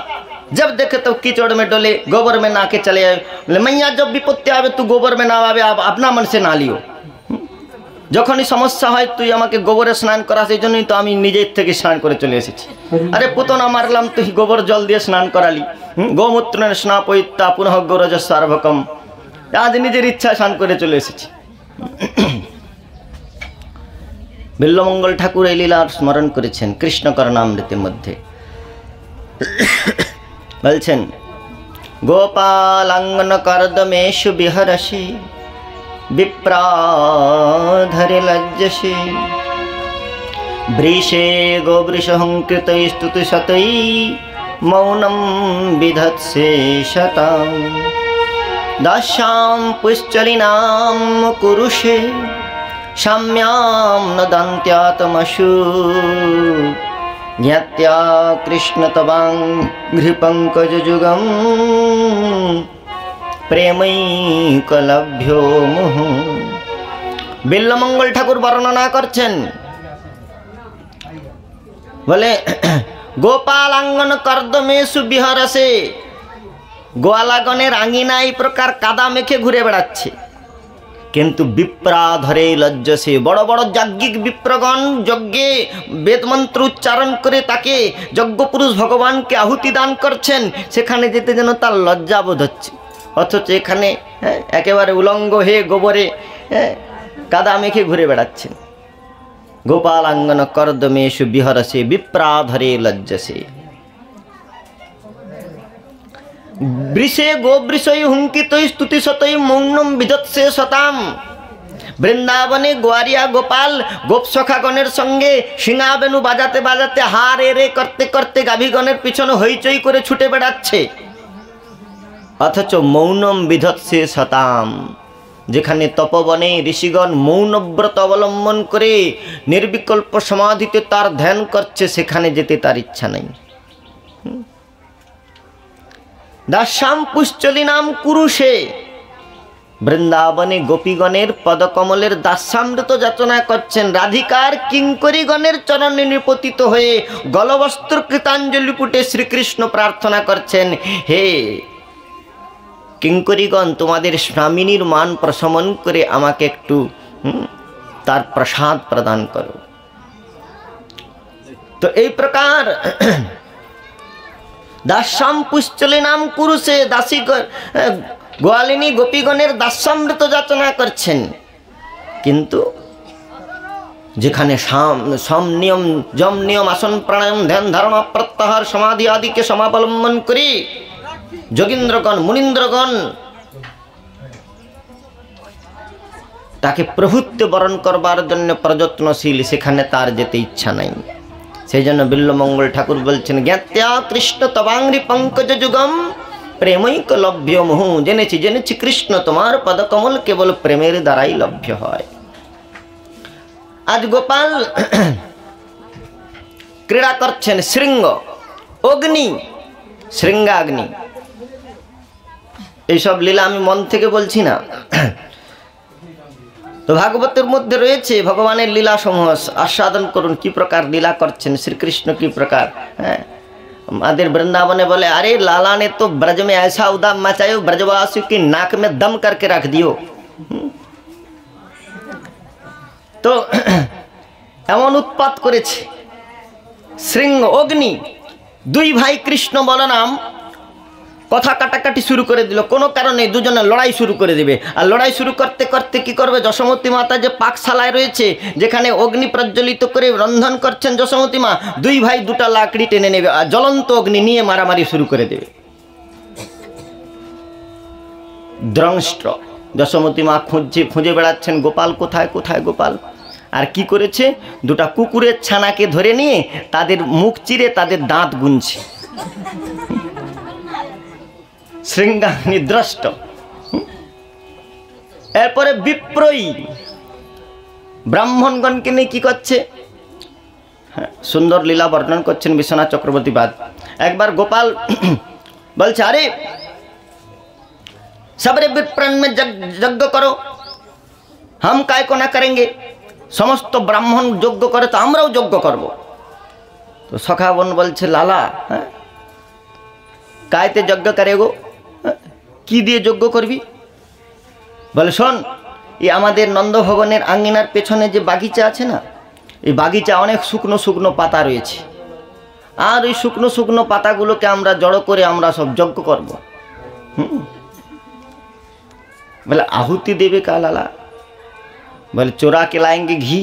जब देखे तो कीचड़ में डोले गोबर में ना के चले आए। बोले मैया जब विपत्ति आवे तू गोबर में ना आवे, आप अपना मन से ना लियो। যখনই সমস্যা হয় তুই আমাকে গোবরে স্নান করা, সেই জন্যই তো আমি নিজের থেকে স্নান করে চলে এসেছি। আরে পুতনা মারলাম, তুই গোবর জল দিয়ে স্নান করালি। গোমূত্রের স্নাপয়িত্বা পুনঃ গৌরজ সার্বকম, আজ নিজের ইচ্ছা স্নান করে চলে এসেছি। বিল্লমঙ্গল ঠাকুর এই লীলার স্মরণ করেছেন কৃষ্ণকর্ণামৃতের মধ্যে। বলছেন গোপালাঙ্গন কর্দমেষু বিহরসি विप्राधरे लज्जसे वृषे गोवृषहंकृतै स्तुतिशतै मौनं विधत्से शतां दास्यां पुश्चलिनां कुरुषे शाम्यां न दन्त्यातमशु ज्ञात्या कृष्णतवां घृपङ्कजजुगम् प्रेमैकलभ्यो मुह। बिल्लमंगल ठाकुर वर्णना करছেন, বলে গোপালাঙ্গন কর্দমেষু বিহরসে, গোয়ালাগণের আঙিনা এই প্রকার কাদা মেখে ঘুরে বেড়াচ্ছে। কিন্তু বিপ্রাধরে লজ্জসে, বড় বড় যাজ্ঞিক বিপ্রগণ যজ্ঞে বেদমন্ত্র উচ্চারণ করে তাকে যজ্ঞপুরুষ ভগবানকে আহুতি দান করছেন, সেখানে যেতে যেন তার লজ্জাবোধ হচ্ছে। অথচ এখানে একেবারে উলঙ্গ হয়ে গোবরে কাদা মেখে ঘুরে বেড়াচ্ছেন। গোপালাঙ্গন কর্দমেষু বিহরসে বিপ্রাধরে লজ্জসে বৃষে গোবৃষৈ হুঙ্কিতৈ স্তুতিশতৈ মৌনম বিধৎসে শতাম। বৃন্দাবনে গোয়ারিয়া গোপাল গোপসখাগণের সঙ্গে সিঙাবেনু বাজাতে বাজাতে হা রে রে করতে করতে গাভীগণের পিছনে হইচই করে ছুটে বেড়াচ্ছে। অথচ মৌনম বিধৎসে শতাম, যেখানে তপবনে ঋষিগণ মৌনব্রত অবলম্বন করে নির্বিকল্প সমাধিতে তার ধ্যান করছে, সেখানে যেতে তার ইচ্ছা নেই। দাস্যাম পুশ্চলিনাম কুরুষে, বৃন্দাবনে গোপীগণের পদকমলের দাস্যামৃত যাচনা করছেন। রাধিকার কিঙ্করীগণের চরণে নিপতিত হয়ে গলবস্ত্র কৃতাঞ্জলি পুটে শ্রীকৃষ্ণ প্রার্থনা করছেন, হে কিঙ্করীগণ, তোমাদের স্বামিনীর মান প্রশমন করে আমাকে একটু তার প্রসাদ প্রদান করো। তো এই প্রকার দাস্যাম পুশ্চলিনাম কুরুষে, দাসী গোয়ালিনী গোপীগণের দাস্যামৃত যাচনা করছেন। কিন্তু যেখানে সম নিয়ম যম নিয়ম আসন প্রাণায়াম ধ্যান ধারণা প্রত্যাহার সমাধি আদিকে সমাবলম্বন করে যোগীন্দ্রগণ মুনীন্দ্রগণ তাকে প্রভুত্ব বরণ করবার জন্য প্রযত্নশীল, সেখানে তার যেতে ইচ্ছা নাই। সেই জন্য বিল্লমঙ্গল ঠাকুর বলছেন, জ্ঞাত্যা কৃষ্ণ তবাঙ্ঘ্রি পঙ্কজ যুগম প্রেমৈক লভ্য মুহু। জেনেছি জেনেছি কৃষ্ণ, তোমার পদকমল কেবল প্রেমের দ্বারাই লভ্য হয়। আজ গোপাল ক্রীড়া করছেন শৃঙ্গ অগ্নি, শৃঙ্গাগ্নি। এইসব লীলা আমি মন থেকে বলছি না। তো ভাগবতের মধ্যে রয়েছে ভগবানের লীলা সমূহ, আস্বাদন করুন কি প্রকার লীলা করছেন শ্রীকৃষ্ণ, কি প্রকার। হ্যাঁ, আমাদের বৃন্দাবনে বলে, আরে लाला ने तो ब्रज में ऐसा उदाम मचायो ब्रजवासियों की नाक में दम करके रख दियो। তো এমন উৎপাত করেছে শৃঙ্গ অগ্নি, দুই ভাই কৃষ্ণ বলরাম কথা কাটাকাটি শুরু করে দিল কোনো কারণে, দুজনে লড়াই শুরু করে দেবে। আর লড়াই শুরু করতে করতে কি করবে, যশোমতী মাতা যে পাকশালায় রয়েছে যেখানে অগ্নি প্রজ্বলিত করে রন্ধন করছেন যশোমতী মা, দুই ভাই দুটা লাকড়ি টেনে নেবে আর জ্বলন্ত অগ্নি নিয়ে মারামারি শুরু করে দেবে। দ্রংষ্ট্র যশোমতী মা খুঁজে বেড়াচ্ছেন গোপাল কোথায় কোথায় গোপাল। আর কি করেছে, দুটা কুকুরের ছানাকে ধরে নিয়ে তাদের মুখ চিরে তাদের দাঁত গুনছে। শৃঙ্গাগ্নি দ্রষ্ট। এরপরে বিপ্রয়ী ব্রাহ্মণগণকে নিয়ে কি করছে, সুন্দর লীলা বর্ণন করছেন বিশ্বনাথ চক্রবর্তী বাদ। একবার গোপাল বলছে, আরে सबरे विप्रण में यज्ञ करो, हम काय को ना करेंगे, समस्त ब्राह्मण यज्ञ करे तो আমরাও যজ্ঞ করব। তো সখাবন বলছে, লালা কায়তে যজ্ঞ করে গো, কি দিয়ে যজ্ঞ করবি? বলে, শোন, এই আমাদের নন্দভবনের আঙ্গিনার পেছনে যে বাগিচা আছে না, এই বাগিচা অনেক শুকনো শুকনো পাতা রয়েছে, আর ওই শুকনো শুকনো পাতাগুলোকে আমরা জড়ো করে আমরা সব যজ্ঞ করব। बोले आहुति देवे का लाला? बोले चुरा के लाएंगे घी,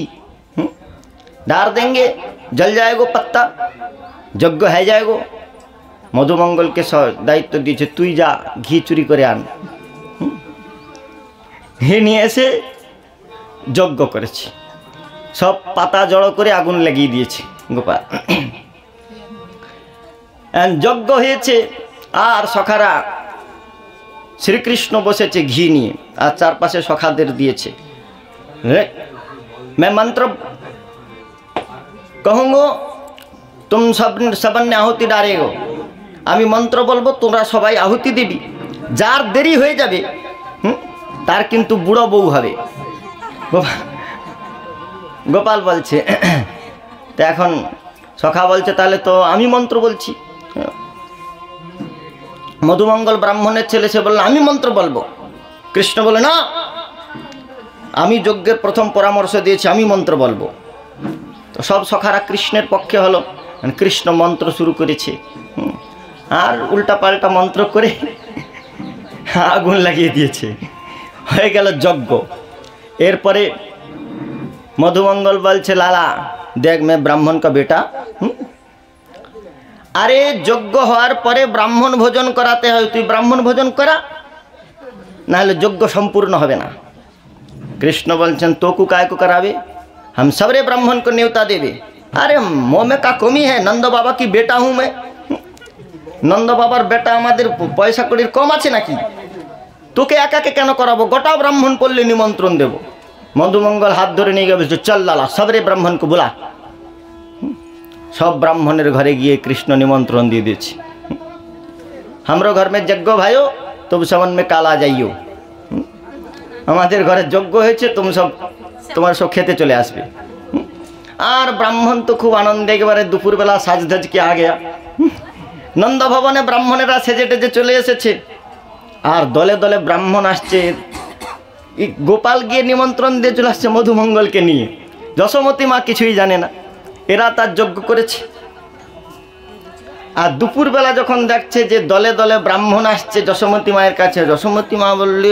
डाल देंगे, जल जाएगो पत्ता, यज्ञ है जाएगो। मधुमंगल के दायित्व दिए, तुई जा घी चुरी करे आन। হে নিয়ে এসে যজ্ঞ করেছে, সব পাতা জড়ো করে আগুন লাগিয়ে দিয়েছে গোপাল। যজ্ঞ হয়েছে আর সখারা শ্রীকৃষ্ণ বসেছে ঘি নিয়ে আর চারপাশে সখাদের দিয়েছে। मैं मंत्र कहूँगो तुम सबने आहुति डालेगो, আমি মন্ত্র বলবো তোমরা সবাই আহুতি দিবি, যার দেরি হয়ে যাবে তার কিন্তু বুড়ো বউ হবে। গোপাল বলছে, তো এখন সখা বলছে তাহলে তো আমি মন্ত্র বলছি। মধুমঙ্গল ব্রাহ্মণের ছেলে সে বলল আমি মন্ত্র বলবো। কৃষ্ণ বলে, না, আমি যজ্ঞের প্রথম পরামর্শ দিয়েছি, আমি মন্ত্র বলবো। তো সব সখারা কৃষ্ণের পক্ষে হলো, কৃষ্ণ মন্ত্র শুরু করেছে আর উল্টা পাল্টা মন্ত্র করে আগুন লাগিয়ে দিয়েছে, হয়ে গেল যজ্ঞ। এরপরে মধুমঙ্গল বলছে, লালা দেখ मैं ब्राह्मण का बेटा, আরে যজ্ঞ হওয়ার পরে ব্রাহ্মণ ভোজন করাতে হয়, তুই ব্রাহ্মণ ভোজন করা, না হলে যজ্ঞ সম্পূর্ণ হবে না। কৃষ্ণ বলছেন, তোকু काय को करावे, हम सबरे ब्राह्मण को न्योता देवे। अरे मोह में का कमी है, नंद बाबा की बेटा हूँ मैं, नंद बाबार बेटा আমাদের পয়সা কড়ির কম আছে নাকি, তোকে একাকে কেন করাবো, গোটা ব্রাহ্মণ পড়লে নিমন্ত্রণ দেব। মধুমঙ্গল হাত ধরে নিয়ে গেছে, চল লালা सबरे ब्राह्मण को बुला। सब ब्राह्मणेर घरे गए कृष्ण निमंत्रण दिए दिए, हमरो घर में यज्ञ भाइयो, तुम समन में काल आ जाइयो, हमारे घरे यज्ञ হয়েছে, तुम सब तुम्हारे सब खेते चले आसबे। और ब्राह्मण तो खूब आनंदे एकेबारे दुपुर बेला साज धज के आ गया। नंद भवने ब्राह्मणेरा सेजे टेजे चले एसेছে, और दले दले ब्राह्मण आसছে। गोपाल गিয়ে निमंत्रण দিয়ে চলে আসছে মধুমঙ্গলকে নিয়ে, যশোমতী মা কিছুই জানে না, এরা তার যজ্ঞ করেছে। আর দুপুরবেলা যখন দেখছে যে দলে দলে ব্রাহ্মণ আসছে যশোমতী মায়ের কাছে, যশোমতী মা বললে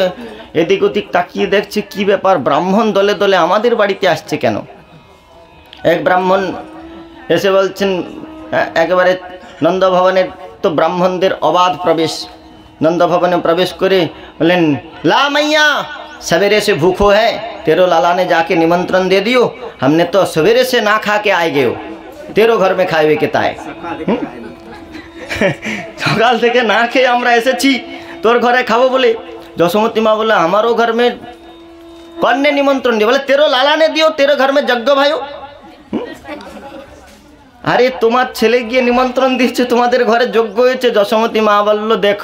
এদিক ওদিক তাকিয়ে দেখছে কি ব্যাপার, ব্রাহ্মণ দলে দলে আমাদের বাড়িতে আসছে কেন। এক ব্রাহ্মণ এসে বলছেন, একেবারে নন্দভবনের তো ব্রাহ্মণদের অবাধ প্রবেশ, नंदभवन प्रवेश करे बोलें ला मैया सवेरे से भूखो है, तेरो लाला ने जाके निमंत्रण दे दियो, हमने तो सवेरे से ना खा के आए गए, तेरो घर में खाए के ताए सकाल থেকে না খেয়ে আমরা এসেছি তোর ঘরে খাবো বলে। যশোমতী মা বলে हमारो घर में कौन ने निमंत्रण दिया, बोले तेरो लाला ने दियो, तेरे घर में यज्ञ भाइयो। अरे तुम्हार ছেলে গিয়ে নিমন্ত্রণ দিচ্ছে, তোমাদের ঘরে যজ্ঞ হয়েছে। যশোমতী মা বলল দেখ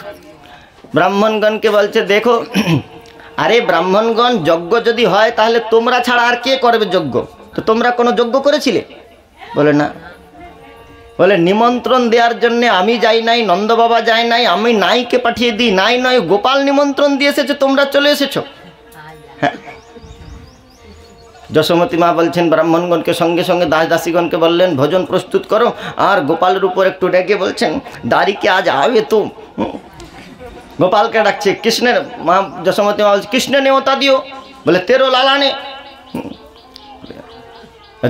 ব্রাহ্মণগণকে বলছে দেখো, আরে ব্রাহ্মণগণ যজ্ঞ যদি হয় তাহলে তোমরা ছাড়া আর কে করবে যজ্ঞ? তো তোমরা কোনো যজ্ঞ করেছিলে? বলে না। বলে নিমন্ত্রণ দেওয়ার জন্যে আমি যাই নাই, নন্দ বাবা যায় নাই, আমি নাইকে পাঠিয়ে দিই, নাই নয় গোপাল নিমন্ত্রণ দিয়ে এসেছে, তোমরা চলে এসেছো। হ্যাঁ, যশোমতী মা বলছেন ব্রাহ্মণগণকে সঙ্গে সঙ্গে দাস দাসীগণকে বললেন ভোজন প্রস্তুত করো, আর গোপালের উপর একটু রেগে বলছেন দাড়িকে আজ আবে তো। গোপালকে ডাকছে, কৃষ্ণের মা যশোমতী মা বলছে কৃষ্ণের নেওতা দিও, বলে তেরো লালা নে।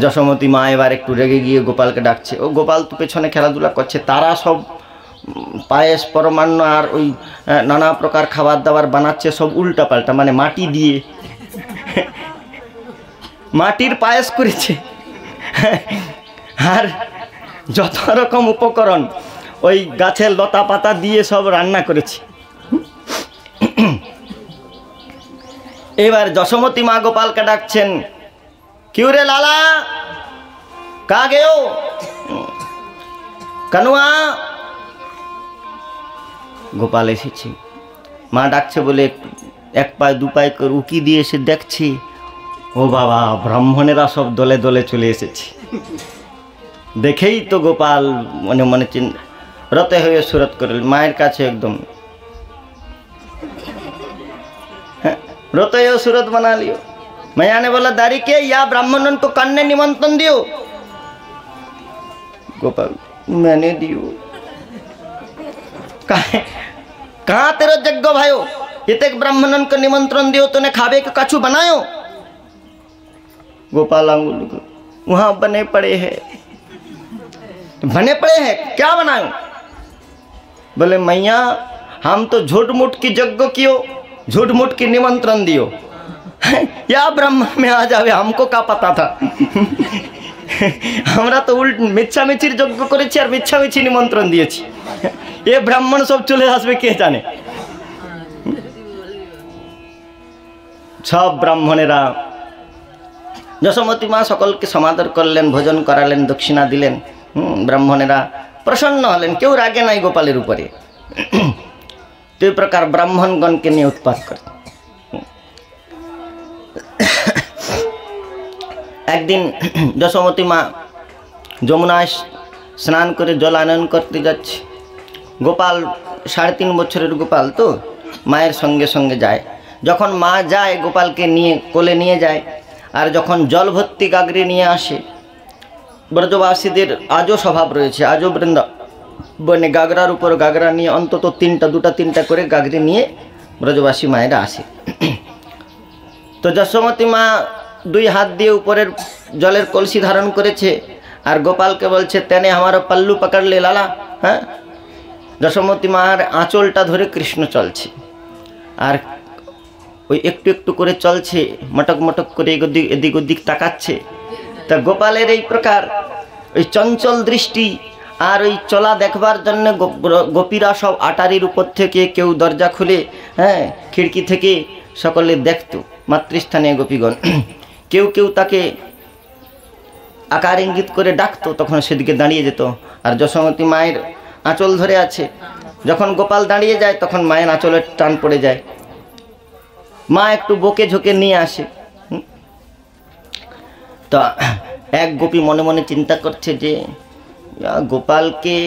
যশোমতী মা এবার একটু রেগে গিয়ে গোপালকে ডাকছে। ও গোপাল তো পেছনে খেলাধুলা করছে, তারা সব পায়েস পরমান্ন আর ওই নানা প্রকার খাবার দাবার বানাচ্ছে, সব উল্টা পাল্টা, মানে মাটি দিয়ে মাটির পায়েস করেছে, আর যত রকম উপকরণ ওই গাছের লতা পাতা দিয়ে সব রান্না করেছে। এবার যশোমতী মা গোপালকে ডাকছেন, কিউ রে লালা কা গেও কানুয়া। গোপাল এসেছে, মা ডাকছে বলে এক পায়ে দু পায়ে করে উকি দিয়ে এসে দেখছি, ও বাবা ব্রাহ্মণেরা সব দলে দলে চলে এসেছে। দেখেই তো গোপাল মনে মনে রতে হয়ে সুরত করল মায়ের কাছে, একদম রতে হয়ে সুরत बना लियो। मैया ने बोला दारी के या ब्राह्मणों को कन्या निमंत्रण दियो। गोपाल मैंने दियो। कहाँ तेरा जग्गो भाइयों, इतने ब्राह्मणों को निमंत्रण दियो, तूने खावे के कछु बनायो? गोपाल आंगुल वहाँ बने पड़े हैं। बने पड़े हैं, क्या बनायो? बोले मैया हम तो झूठ मूठ की यज्ञ कियो, झूठ मूठ की निमंत्रण दियो। या ब्राह्मण में आ जावे, हमको क्या पता था। हमरा तो उल्ट मिच्छा मिछिर यज्ञ करेছি আর মিথ্যা মিছি নিমন্ত্রণ দিয়েছি, এ ব্রাহ্মণ সব চলে আসবে কে জানে। সব ব্রাহ্মণেরা যশোমতী মা সকলকে সমাদর করলেন, ভোজন করালেন, দক্ষিণা দিলেন। ব্রাহ্মণেরা প্রসন্ন হলেন, কেউ রাগে নাই গোপালের উপরে। তো এই প্রকার ব্রাহ্মণগণকে নিয়ে উৎপাত করে। একদিন যশোমতী মা যমুনায় স্নান করে জল আনয়ন করতে যাচ্ছে। গোপাল 3.5 বছরের গোপাল তো মায়ের সঙ্গে সঙ্গে যায়। যখন মা যায় গোপালকে নিয়ে কোলে নিয়ে যায়, আর যখন জল ভর্তি গাগরি নিয়ে আসে, ব্রজবাসীদের আজও স্বভাব রয়েছে, আজও বৃন্দাবনে গাগরার উপর গাগরা নিয়ে অন্তত 2-3টা করে গাগরি নিয়ে ব্রজবাসী মায়েরা আসে। তো যশোমতী মা 2 হাত দিয়ে উপরের জলের কলসি ধারণ করেছে, আর গোপালকে বলছে তেনে আমার পাল্লু পকড়লে লালা। হ্যাঁ, যশোমতী মার আঁচলটা ধরে কৃষ্ণ চলছে, আর ওই একটু একটু করে চলছে, মটক মটক করে এদিক ওদিক তাকাচ্ছে। তা গোপালের এই প্রকার ওই চঞ্চল দৃষ্টি আর ওই চলা দেখবার জন্য গোপীরা সব আটারির উপর থেকে, কেউ দরজা খুলে, হ্যাঁ খিড়কি থেকে সকলে দেখতো, মাতৃস্থানীয় গোপীগণ। কেউ কেউ তাকে আকার ইঙ্গিত করে ডাকতো, তখন সেদিকে দাঁড়িয়ে যেত। আর যশোমতী মায়ের আঁচল ধরে আছে, যখন গোপাল দাঁড়িয়ে যায় তখন মায়ের আঁচলের টান পড়ে যায়, মা একটু বকে ঝোঁকে নিয়ে আসে। তো এক গোপী মনে মনে চিন্তা করছে যে গোপালকে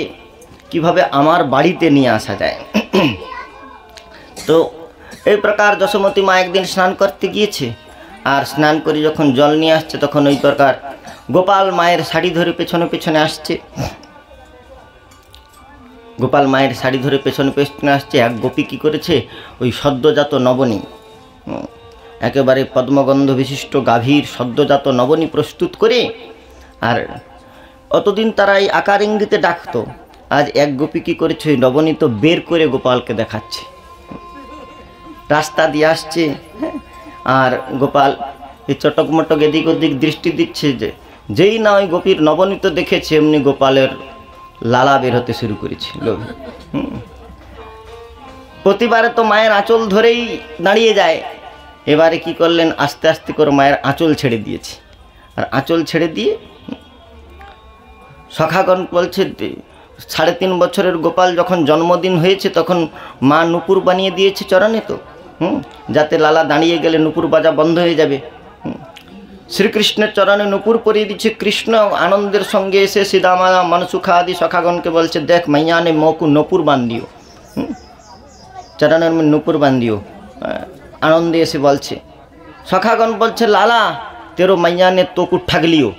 কিভাবে আমার বাড়িতে নিয়ে আসা যায়। তো এই প্রকার যশোমতী মা একদিন স্নান করতে গিয়েছে, আর স্নান করে যখন জল নিয়ে আসছে তখন ওই প্রকার গোপাল মায়ের শাড়ি ধরে পেছনে পেছনে আসছে। গোপাল মায়ের শাড়ি ধরে পেছনে পেছনে আসছে। এক গোপী কী করেছে, ওই সদ্যজাত নবনী, একেবারে পদ্মগন্ধ বিশিষ্ট গাভীর সদ্যজাত নবনী প্রস্তুত করে, আর অতদিন তারা এই আকার ইঙ্গিতে ডাকতো, আজ এক গোপী কী করেছে, ওই নবনী তো বের করে গোপালকে দেখাচ্ছে, রাস্তা দিয়ে আসছে। আর গোপাল এই চটক মটক এদিক ওদিক দৃষ্টি দিচ্ছে, যে যেই না ওই গোপীর নবনীত দেখেছে এমনি গোপালের লালা বের হতে শুরু করেছে লোভে। প্রতিবারে তো মায়ের আঁচল ধরেই দাঁড়িয়ে যায়, এবারে কি করলেন, আস্তে আস্তে করে মায়ের আঁচল ছেড়ে দিয়েছে। আর আঁচল ছেড়ে দিয়ে সখাগণ বলছে 3.5 বছরের গোপাল যখন জন্মদিন হয়েছে তখন মা নুপুর বানিয়ে দিয়েছে চরণে, তো যাতে লালা দাঁড়িয়ে গেলে নুপুর বাজা বন্ধ হয়ে যাবে। শ্রীকৃষ্ণের চরণে নুপুর পরিয়ে দিচ্ছে। কৃষ্ণ আনন্দের সঙ্গে এসে সীতামা মনসুখা আদি সখাগণকে বলছে, দেখ मैया ने मोकू नुপুর বান দিও, চরণের নুপুর বান দিও। আনন্দে এসে বলছে, সখাগণ বলছে, লালা তেরো मैया ने তোকু ঠগ লিও,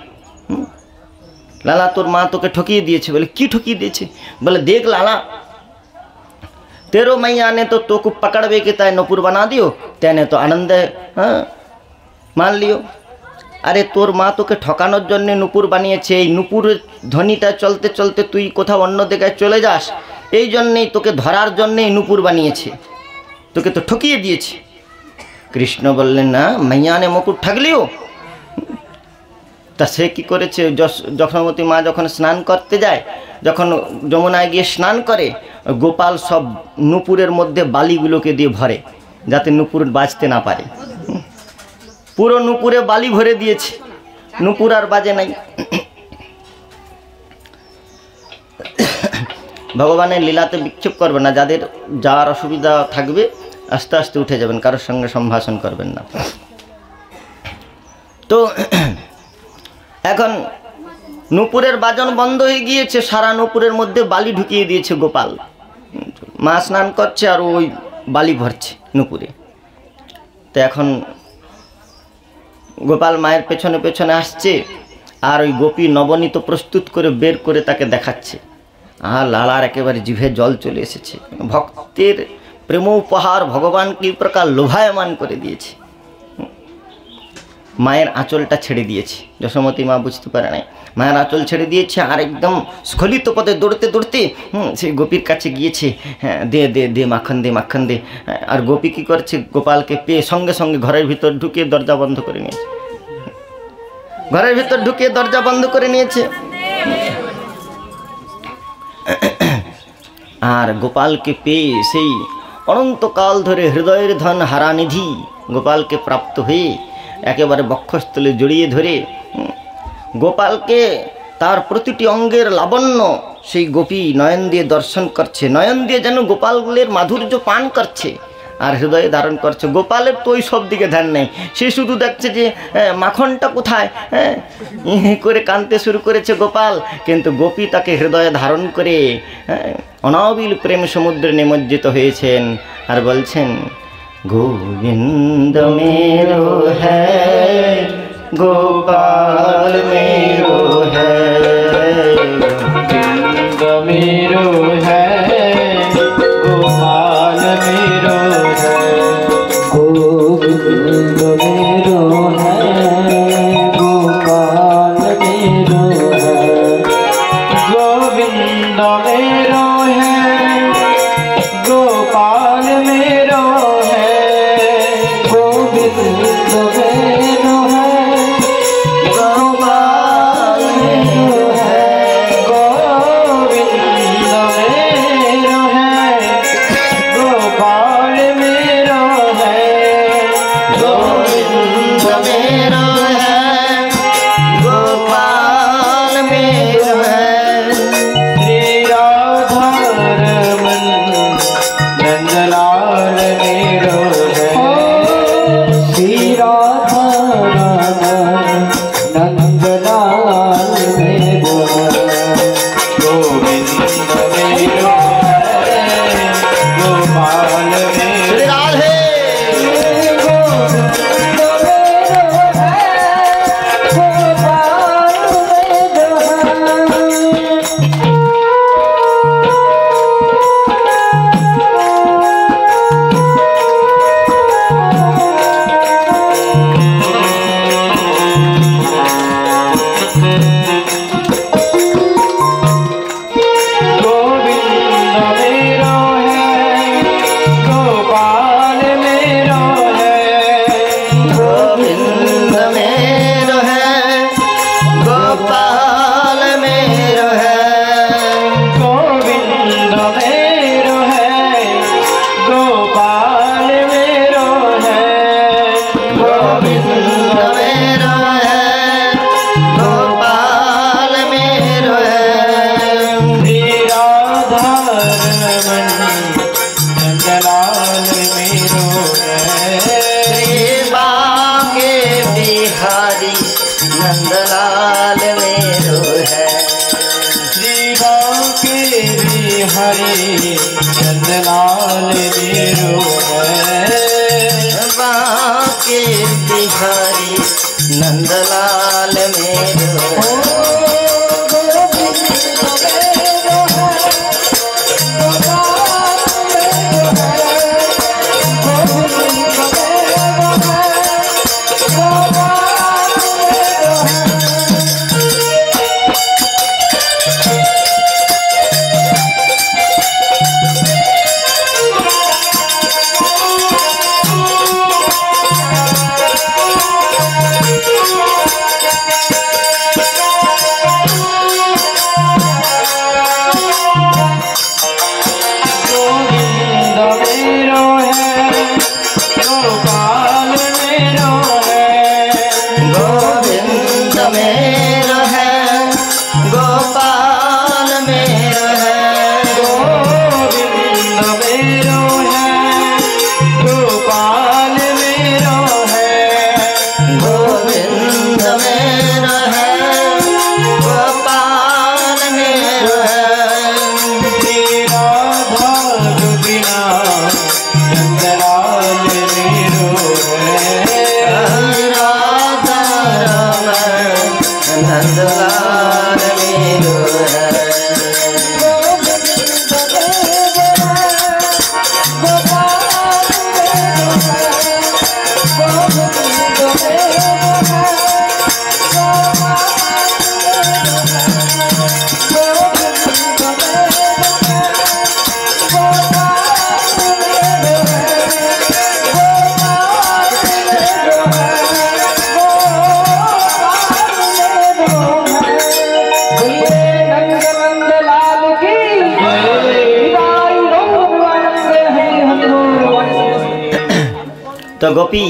লালা তোর মা তোকে ঠকিয়ে দিয়েছে। বলে কি ঠকিয়ে দিয়েছে? বলে দেখ লালা, तेरो मैया ने तो तोकू पकड़बे के ताय नुपुर बना दियो, तेने तो आनंद मान लियो। अरे तोर मा तोके ठकानोर जन्य नुपुर बानिয়েছে, এই নুপুরের ধ্বনিটা চলতে চলতে তুই কোথাও অন্য দিকে চলে যাস, এই জন্যই তোকে ধরার জন্যই নুপুর বানিয়েছে, তোকে তো ঠকিয়ে দিয়েছে। কৃষ্ণ বললেন, না मैया ने মুকুট ঠগলিও। তা সে কী করেছে? যশোমতী মা যখন স্নান করতে যায়, যখন যমুনায় গিয়ে স্নান করে, গোপাল সব নুপুরের মধ্যে বালিগুলোকে দিয়ে ভরে যাতে নুপুর বাজতে না পারে। পুরো নুপুরে বালি ভরে দিয়েছে, নুপুর আর বাজে নাই। ভগবানের লীলাতে বিক্ষেপ করবে না। যাদের যাওয়ার অসুবিধা থাকবে আস্তে আস্তে উঠে যাবেন, কারোর সঙ্গে সম্ভাষণ করবেন না। তো এখন নুপুরের বাজন বন্ধ হয়ে গিয়েছে, সারা নুপুরের মধ্যে বালি ঢুকিয়ে দিয়েছে গোপাল। মা স্নান করছে আর ওই বালি ভরছে নুপুরে। তো এখন গোপাল মায়ের পেছনে পেছনে আসছে, আর ওই গোপী নবনীত প্রস্তুত করে বের করে তাকে দেখাচ্ছে। আর লালার একেবারে জিভে জল চলে এসেছে। ভক্তের প্রেম উপহার ভগবান কি প্রকার লোভায়মান করে দিয়েছে। মায়ের আঁচলটা ছেড়ে দিয়েছে, যশোমতী মা বুঝতে পারে নাই। মায়ের আঁচল ছেড়ে দিয়েছে আর একদম স্খলিত পথে দৌড়তে দৌড়তে সেই গোপীর কাছে গিয়েছে। হ্যাঁ, দে দে দে মাখন দে, মাখন দে। আর গোপী কী করছে? গোপালকে পেয়ে সঙ্গে সঙ্গে ঘরের ভিতর ঢুকিয়ে দরজা বন্ধ করে নিয়েছে। ঘরের ভিতর ঢুকিয়ে দরজা বন্ধ করে নিয়েছে। আর গোপালকে পেয়ে সেই অনন্তকাল ধরে হৃদয়ের ধন হারানিধি গোপালকে প্রাপ্ত হয়ে একেবারে বক্ষস্থলে জড়িয়ে ধরে গোপালকে তার প্রতিটি অঙ্গের লাবণ্য সেই গোপী নয়ন দিয়ে দর্শন করছে। নয়ন দিয়ে যেন গোপালের মাধুর্য পান করছে আর হৃদয়ে ধারণ করছে। গোপালের তো ওই সব দিকে ধ্যান নেই, সে শুধু দেখছে যে মাখনটা কোথায়, করে কাঁদতে শুরু করেছে গোপাল। কিন্তু গোপী তাকে হৃদয়ে ধারণ করে অনাবিল প্রেম সমুদ্রে নিমজ্জিত হয়েছেন আর বলছেন, गोविंद मेरो है गोपाल मेरो है, गोविंद मेरो है गोपाल मेरो है, गोविंद मेरो है गोपाल मेरो है, गोविंद मेरो है गोपाल मेरो है, गोविंद मेरो है गोपाल मेरो है, गोविंद मेरो है गोपाल मेरो है, गोविंद मेरो है गोपाल मेरो है। श्री राधा बाके बिहारी नंदलाल मेरो है, बाके बिहारी नंदलाल मेरो तो गोपी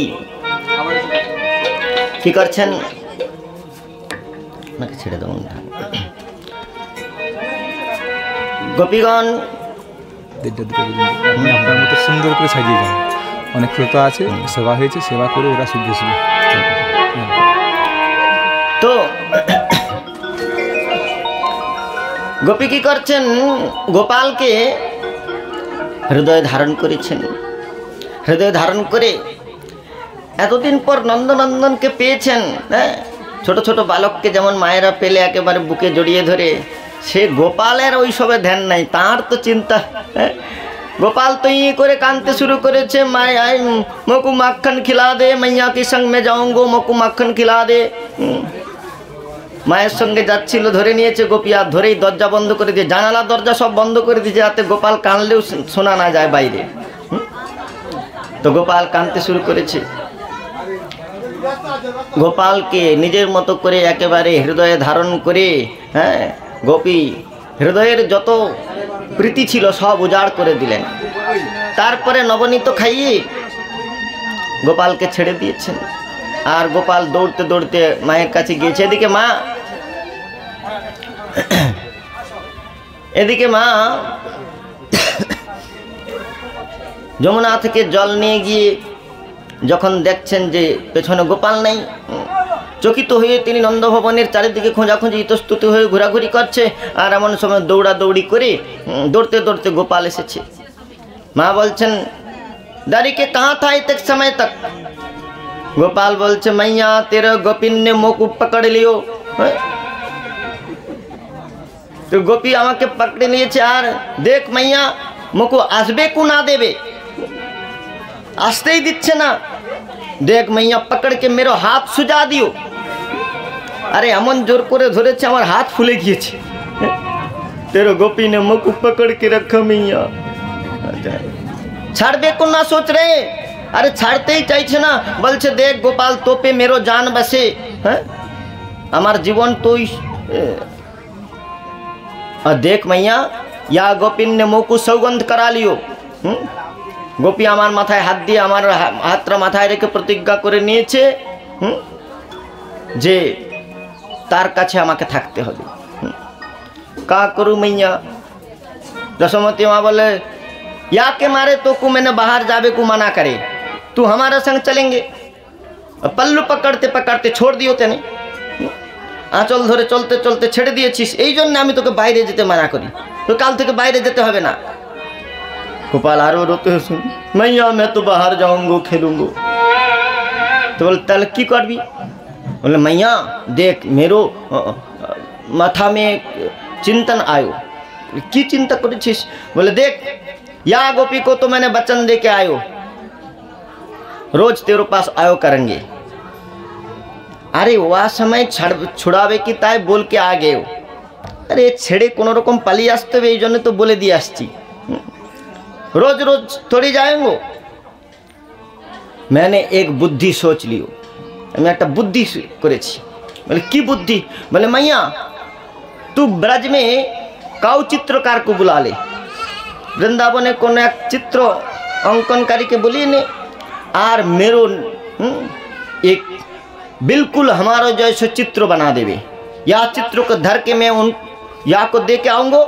কি করছেন নাকি ছেড়ে দাও গোপীগণ আপনি আপনার মতো সুন্দর করে সাজিয়ে যান অনেক শ্রোতা আছে সেবা হয়েছে সেবা করে ওরা শুদ্ধ ছিল তো গোপী কি করছেন গোপালকে হৃদয়ে ধারণ করেছেন হৃদয়ে ধারণ করে এতদিন পর নন্দনন্দনকে পেয়েছেন হ্যাঁ ছোট ছোট বালককে যেমন মায়েরা পেলে একেবারে বুকে জড়িয়ে ধরে সে গোপালের ওইসবে ধ্যান নাই তার তো চিন্তা হ্যাঁ गोपाल तो ये करे कांते शुरू करे छे माय आई मोकू मक्खन खिला दे मैया के संग में जाऊंगो मोकू मक्खन खिला दे माয়ের সঙ্গে যাচ্ছিল ধরে নিয়েছে গোপিয়া ধরেই দরজা বন্ধ করে দিয়ে জানালা দরজা সব বন্ধ করে দিয়েছে যাতে গোপাল কানলেও শোনা না যায় বাইরে তো গোপাল কানতে শুরু করেছে গোপালকে নিজের মতো করে একেবারে হৃদয়ে ধারণ করে হ্যাঁ গোপী হৃদয়ের যত প্রীতি ছিল সব উজাড় করে দিলেন তারপরে নবনীত খাইয়ে গোপালকে ছেড়ে দিয়েছেন আর গোপাল দৌড়তে দৌড়তে মায়ের কাছে গিয়েছে এদিকে মা যমুনা থেকে জল নিয়ে গিয়ে যখন দেখছেন যে পেছনে গোপাল নেই চকিত হয়ে তিনি নন্দভবনের চারিদিকে খোঁজাখুঁজি ইতস্তত হয়ে ঘোরাঘুরি করছে আর এমন সময় দৌড়াদৌড়ি করে দৌড়তে দৌড়তে গোপাল এসেছে মা বলছেন দাঁড়িয়ে कहाँ था इतने समय तक गोपाल बोलছে मैया तेरा गोपिन ने मोकू पकड़ लियो तो गोपी আমাকে पकड़े নিয়েছে আর देख मैया मोकू আসবে কো না দেবে আসতেই দিচ্ছে না देख मैया पकड़ के मेरा हाथ सुजा दियो अरे এমন জোর করে ধরেছে আমার হাত ফুলে গিয়েছে तेरे गोपी ने मोकू पकड़ के रखा मैया ছাড়বে কো না सोच रहे अरे ছাড়তেই চাইছে না বলছে देख गोपाल तो पे मेरो जान बसे हैं আমার জীবন তুই और देख मैया या गोपिन ने मोकू सौगंध करा लियो गोपी আমার মাথায় হাত দিয়ে আমার হাতটা মাথায় রেখে প্রতিজ্ঞা করে নিয়েছে যে তার কাছে আমাকে থাকতে হবে का करूं मैया दशमती माँ बोले या के मारे तो को मैंने बाहर जावे को मना करे तू हमारा संग चलेंगे पल्लू पकड़ते पकड़ते छोड़ दियो तेने আঁচল ধরে চলতে চলতে ছেড়ে দিয়েছিস, এই জন্য আমি তোকে বাইরে যেতে মানা করি, তো কাল থেকে বাইরে যেতে হবে না। গোপাল আরো রোতে শুন, মাইয়া মে তো বাহার যাऊंगा খেলুঙ্গো। তো বলে তাহলে কি করবি? বলে मैया देख मेरो माथा में चिंतन आयो। की चिंता करेছিস? बोले देख या गोपी को तो मैंने वचन दे के आयो, रोज तेरे पास आयो करेंगे। अरे वह समय छुड़ावे की ताई बोल के आ गए। अरे ছেড়ে কোনো রকম পালিয়ে আসতে হবে, এই জন্য তো বলে দিয়ে আসছি, रोज रोज थोड़ी जाएंगे। मैंने एक बुद्धि सोच लियो, मैं एक बुद्धि करेছি। बोले की बुद्धि? बोले मैया तू ब्रज में काउ चित्रकार को बुला ले, वृंदावने को एक चित्र अंकनकारी के बोलिए ने, और मेरो एक बिल्कुल हमारा जैसे चित्र बना देवे, या चित्र को धर के मैं उन या को दे के आऊँगो,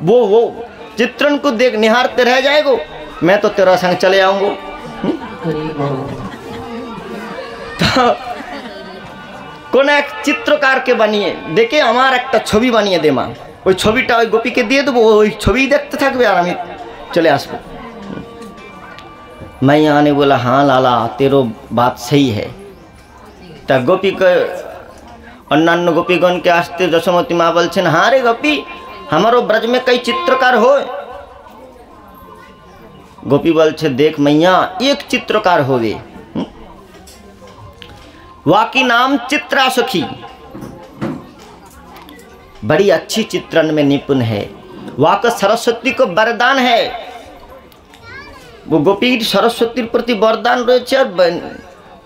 वो चित्रण को देख निहारते रह जाएगो, मैं तो तेरा संग चले आऊँगो। तो কোন এক চিত্রকারকে বানিয়ে দেখে আমার একটা ছবি বানিয়ে দে মা, ওই ছবিটা ওই গোপীকে দিয়ে দেবো, ওই ছবি দেখতে থাকবে আর আমি চলে আসবো। मैया ने बोला हाँ लाला तेरो बात सही है। তা গোপীকে অন্যান্য গোপীগণকে আসতে যশোমতী মা বলছেন, हाँ रे गोपी हमारो ब्रज में कई चित्रकार हो। गोपी बोलছে देख मैया एक चित्रकार होवे, वाकी नाम चित्रा सखी, बड़ी अच्छी चित्रण में निपुण है, वाक सरस्वती को वरदान है। वो गोपी सरस्वती प्रति वरदान रही और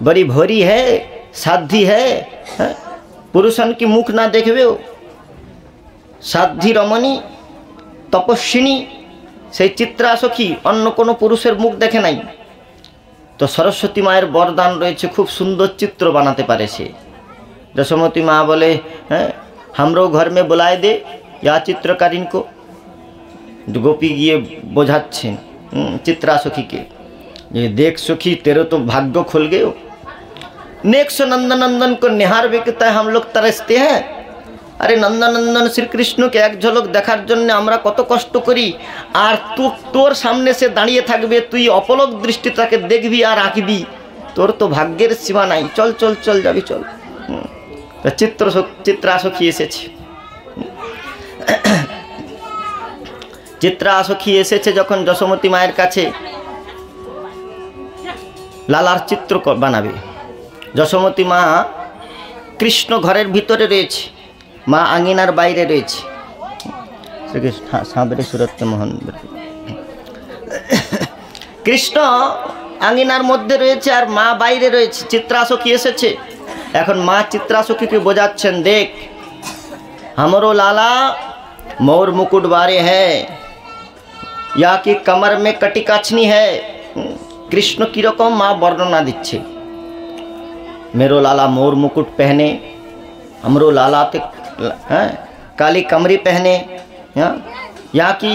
बड़ी भोरी है, साध्वी है, पुरुषन की मुख ना देखबे, साध्वी रमणी तपस्विनी से चित्रा सखी अन्य कोनो पुरुषेर मुख देखे नाई। तो सरस्वती मायर वरदान रही खूब सुंदर चित्र बनाते पारे से। यशोमती माँ बोले हमरो घर में बुलाए दे या चित्रकारीन को। गोपी गए बोझाच्छेन चित्रा सखी के, ये देख सखी तेरे तो भाग्य खुल गए, नेक्स्ट नंदन नंदन को निहार बेकता है हम लोग तरसते हैं। अरे नंदन नंदन श्री कृष्ण के एक झलक देखार जन्य आमरा कत कष्ट करी, और तू तोर सामने से दाड़िए थाकबे, तुई अपलक दृष्टि ताके देखबी और आँकबी, तोर तो भाग्येर सीमा नाई, चल चल चल जाबी चल। तो चित्रा सखी एसेছে, चित्रा सखी एसेছে যখন যশোমতী মায়ের কাছে লালার চিত্র বানাবে। যশোমতী মা কৃষ্ণ ঘরের ভিতরে রয়েছে, মা আঙিনার বাইরে রয়েছে। সাঁবরে সুরত মোহন কৃষ্ণ আঙিনার মধ্যে রয়েছে আর মা বাইরে রয়েছে। চিত্রা সখী এসেছে, এখন মা চিত্রা সখীকে বোঝাচ্ছেন দেখ हमरो लाला मोर मुकुट बारे है, या कि कमर में कटी काछनी है। कृष्ण की रकम माँ वर्णना दिच्छे, मेरो लाला मोर मुकुट पहने, हमरो लाला ते काली कमरी पहने, या कि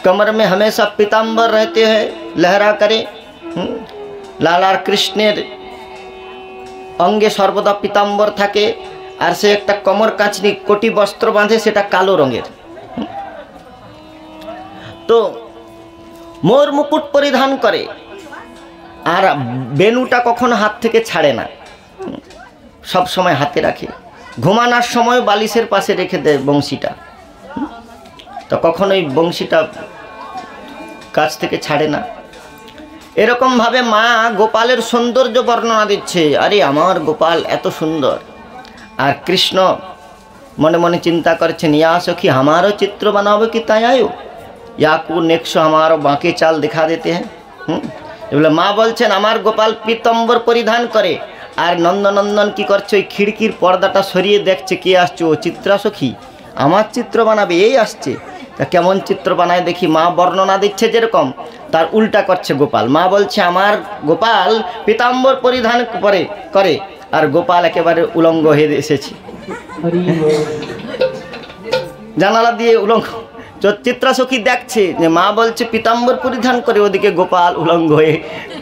कमर में हमेशा पीताम्बर रहते हैं लहरा करे। लालार कृष्णेर अंगे सर्वदा पीताम्बर थाके, और से एक कमर काछनी कोटी वस्त्र बाँधे सेटा कालो रंगेर। तो मोर मुकुट परिधान करे और बेनुटा कखनो हाथ थेके छाड़े ना, सब समय हाथे राखे, घुमानार समय बालिशेर पाशे रेखे देय बंशीटा, तो कखनोई बंशीटा काछ थेके छाड़े ना। एरकम भावे मा गोपालेर सौंदर्य वर्णना दिच्छे, अरे आमार गोपाल एत सुंदर। और कृष्ण मने मने चिंता करछेन या सखी हमारो चित्र बनाओ कि ताई आयो, या को नेक्स्ट हमारो बाकी चाल दिखा देते हैं। बोले माँ बोलছেন আমার गोपाल पीतम्बर परिधान करे, और नंदनंदन की करছে ওই খিড়কির পর্দাটা সরিয়ে দেখছে কে আসছে, ও চিত্রা সখী আমার চিত্র বানাবে এই আসছে। তা কেমন চিত্র বানায় দেখি। মা বর্ণনা দিচ্ছে যেরকম তার উল্টা করছে গোপাল। মা বলছে আমার গোপাল পীতাম্বর পরিধান করে আর গোপাল একেবারে উলঙ্গ হয়ে এসেছে, জানালা দিয়ে উলঙ্গ। চিত্রা সখী দেখছে যে মা বলছে পীতাম্বর পরিধান করে, ওদিকে গোপাল উলঙ্গ হয়ে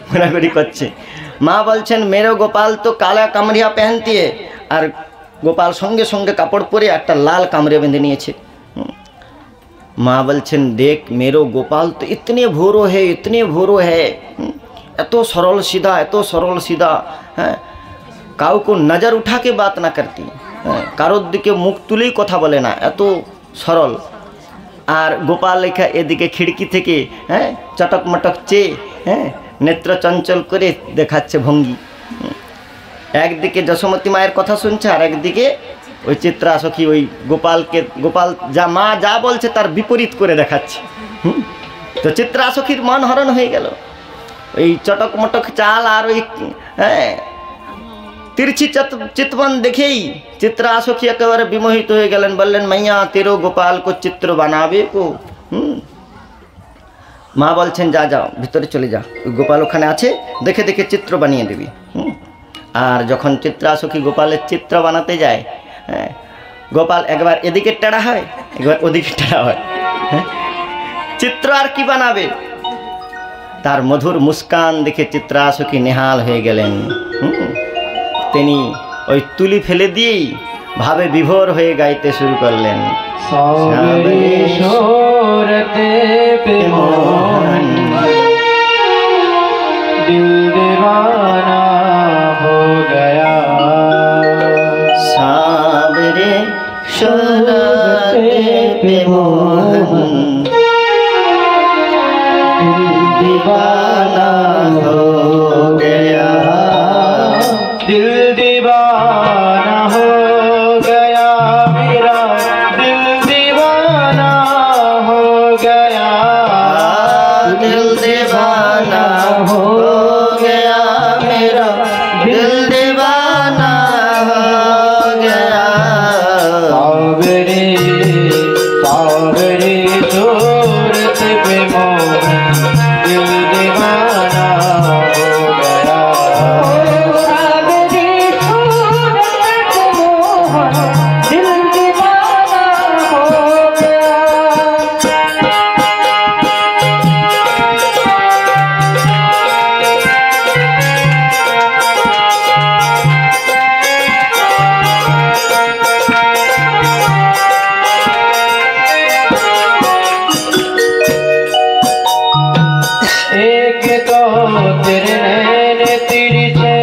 ঘোরাঘুরি করছে। মা বলছেন মেরো গোপাল তো কালা কামড়িয়া पहनती है, আর গোপাল সঙ্গে সঙ্গে কাপড় পরে একটা লাল কামড়ে বেঁধে নিয়েছে। মা বলছেন দেখ मेरो गोपाल तो इतने भोरो है, इतने भोरो है, এত সরল সিধা, এত সরল সিধা, হ্যাঁ, কাউকে নজর উঠা के बात না करती, কারোর দিকে মুখ তুলেই কথা বলে না, এত সরল। আর গোপাল লেখা এদিকে খিড়কি থেকে হ্যাঁ চটক মটক চেয়ে হ্যাঁ নেত্র চঞ্চল করে দেখাচ্ছে ভঙ্গি। একদিকে যশোমতী মায়ের কথা শুনছে, আর একদিকে ওই চিত্রা সখী ওই গোপাল যা মা যা বলছে তার বিপরীত করে দেখাচ্ছে। তো চিত্রা সখীর মন হরণ হয়ে গেল। ওই চটক মটক চাল আর ওই হ্যাঁ তিরছি চিতवन দেখেই চিত্রা সখী একেবারে বিমোহিত হয়ে গেলেন, বললেন মাইয়া তেরো গোপাল কো চিত্র বানাবে কো। মা বলছেন যা যাও ভিতরে চলে যা, ওই গোপাল ওখানে আছে, দেখে দেখে চিত্র বানিয়ে দিবি। আর যখন চিত্রা সখী গোপালের চিত্র বানাতে যায়, হ্যাঁ গোপাল একবার এদিকে টেড়া হয়, একবার ওদিকে টেড়া হয়, হ্যাঁ চিত্র আর কি বানাবে। তার মধুর মুস্কান দেখে চিত্রা সখী নেহাল হয়ে গেলেন। তিনি ওই তুলি ফেলে দিয়েই ভাবে বিভোর হয়ে গাইতে শুরু করলেন। दिल दीवाना हो गया, सावरे शोरते पे मोहन दिल दीवाना हो गया, दिल दीवाना हो गया मेरा, दिल दीवाना हो गया, दिल दीवाना हो गया मेरा, दिल दीवाना हो गया। सावरे सावरे सूरत पे मोहन दिल दीवाना हो गया, सावरे सूरत पे मोहन दिल दीवाना हो गया। एक तो तेरे नैन तिरछे,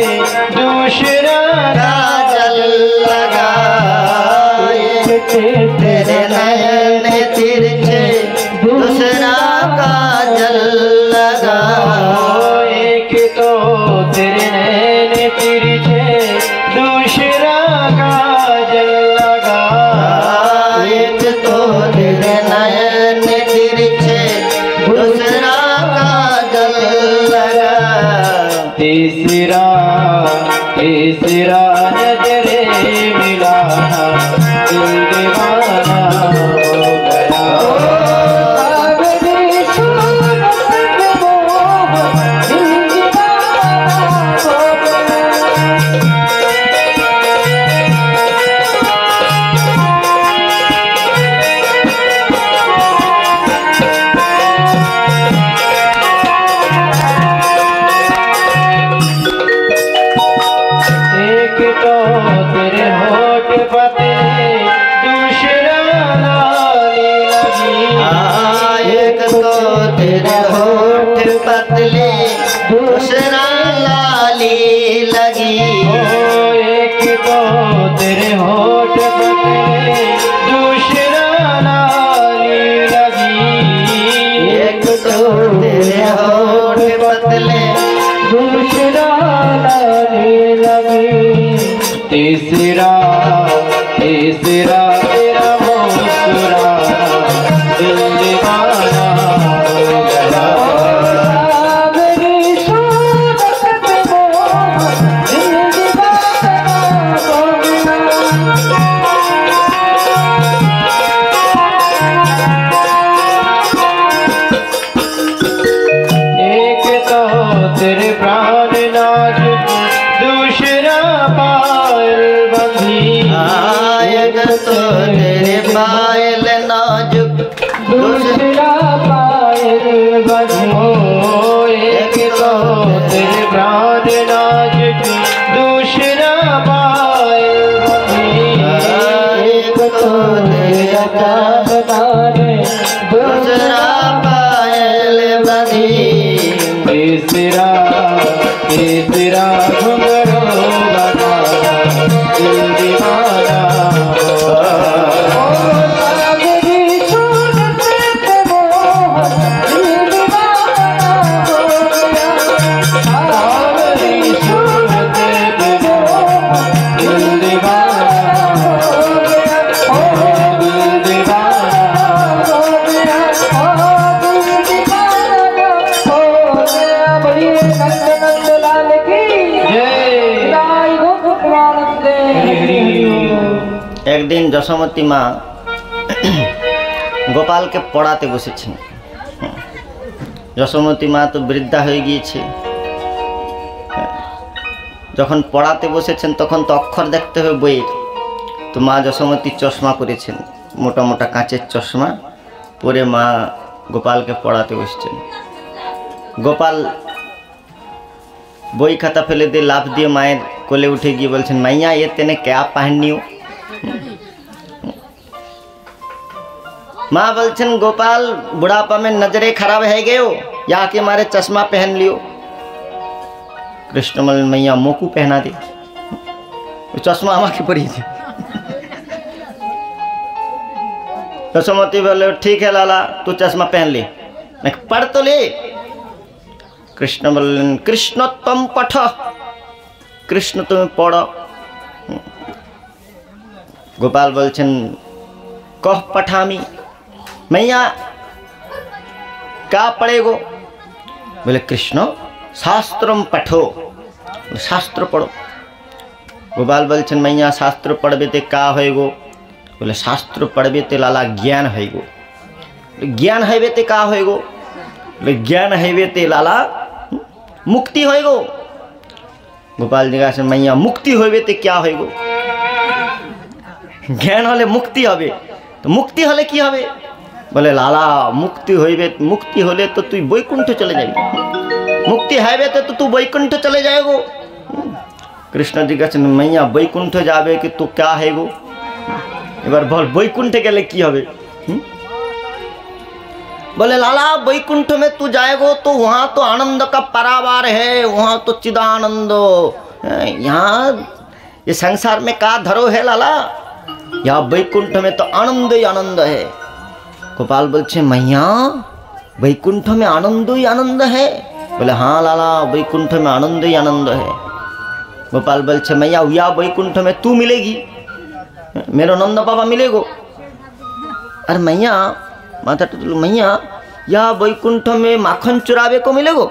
दूसरा काजल लगाए तेरे नयन तिरछे, दूसरा काजल लगाए। एक तो तेरे नैन तिरछे, दूसरा काजल लगा, एक तो तेरे नयन तिरछे, दूसरा काजल लगा, तीसरा तीसरा नजरे मिलाना दिल दीवाना हो गया, सावरे सूरत पे मोहन दिल दीवाना हो गया। एक तो तेरे होठ पतले, दूसरा लाली लगी, एक तो तेरे होठ पतले, दूसरा लाली लगी। एक तो तेरे होठ पतले, दूसरा लाली लगी, एक तो तेरे होठ पतले, दूसरा लाली लगी, तीसरा तीसरा तेरा मुस्कुराना दिल दीवाना हो गया, सावरे सूरत पे मोहन दिल दीवाना हो गया। एक तो तेरे प्राण नाजुक, दूसरा पायल बंधी, एक तो तेरे पायल नाजुक, दूसरा दूसरा पायल बंधी, एक तो तेरे प्राण नाजुक, सावधान दूसरा पायल बनी तीसरा घुंघरू बना दिल दीवाना सावरी सूरत पे मोहन दिल दीवाना हो गया सावरी सूरत पे मोहन दिल दीवाना हो गया दिल दीवाना हो गया दिल दीवाना हो गया बोलिए नंद नंद लाल की जय जय हो भगवान दे एक दिन যশোমতী মা গোপালকে পড়াতে বসেছেন। যশোমতী মা তো বৃদ্ধা হয়ে গিয়েছে, যখন পড়াতে বসেছেন তখন তো অক্ষর দেখতে হবে বইয়ের। তো মা যশোমতী চশমা পরেছেন, মোটা মোটা কাঁচের চশমা পরে মা গোপালকে পড়াতে বসছেন। গোপাল বই খাতা ফেলে দিয়ে লাফ দিয়ে মায়ের কোলে উঠে গিয়ে বলছেন, মাইয়া ये तेने क्या पहनी हो? माँ बोलছেন, गोपाल बुढ़ापा में नजरे खराब है गए हो, यहाँ के मारे चश्मा पहन लियो। कृष्णमल मैया मोकू पहना दे, चश्मा আমাকে পরিয়ে दे। यशोमती बोले ठीक है लाला, तू चश्मा पहन ले, मैं पढ़ तो ले। कृष्ण बोलें, कृष्ण तुम पढ़, कृष्ण तुम पढ़ो। गोपाल बोलছেন, कह पठामी, मैया क्या पढ़ेगो? बोले कृष्ण शास्त्रम पठो, शास्त्र पढ़ो। गोपाल बोलছেন, मैया शास्त्र पढ़बे ते का होएगो? बोले शास्त्र पढ़बे ते लाला ज्ञान होएगो। ज्ञान होइबे ते का होएगो? बोले ज्ञान होइबे ते लाला मुक्ति होएगो। गोपाल जिज्ञासा, मैया मुक्ति होइबे ते क्या होएगो? ज्ञान हले मुक्ति हबे, तो मुक्ति हले की हबे? बोले लाला मुक्ति होइबे, मुक्ति होले तो तू बैकुंठ चले जाएगी, मुक्ति है तो तू बैकुंठ चले जाएगो। कृष्ण जी कहছেন, मैया बैकुंठ जाबे कि तू क्या है गो? এবার বল बैकुंठ गेले की हबे? बोले लाला बैकुंठ में तू जाएगो तो वहाँ तो आनंद का परावार है, वहाँ तो चिदानंद। यहाँ ये संसार में का धरो है लाला, यहाँ बैकुंठ में तो आनंद ही आनंद है। गोपाल बोलছে, मैया बैकुंठ में आनंद ही आनंद है? बोले हाँ लाला बैकुंठ में आनंद ही आनंद है। गोपाल बोलছে, मैया या बैकुंठ में तू मिलेगी, मेरो नंद बाबा मिलेगो। अरे मैया माता तो मैया या बैकुंठ में माखन चुरावे को मिलेगो?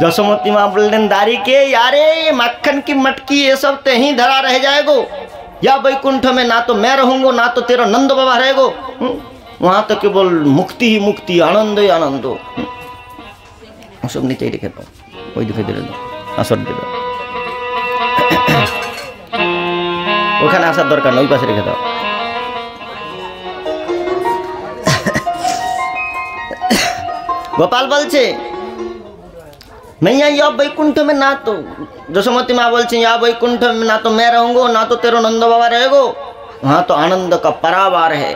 यशोमती माँ बोलें, दारी के यारे ये माखन की मटकी ये सब ते ही धरा रह जाएगो, या बैकुंठ में ना तो मैं रहूंगो ना तो तेरा नंद बाबा रहेगो। वहां तो केवल मुक्ति ही मुक्ति, आनंद ही आनंद। सब नीचे लिखे दो, कोई दिखाई दे रहा आसर दे दो, ওখানে আসার দরকার নয়, ওই পাশে রেখে দাও। গোপাল বলছে, मैया या बैकुंठ में ना तो, यशोमती माँ बोलছে, या बैकुंठ में ना तो मैं रहूंगो ना तो तेरो नंद बाबा रहेगो, वहाँ तो आनंद का परावार है।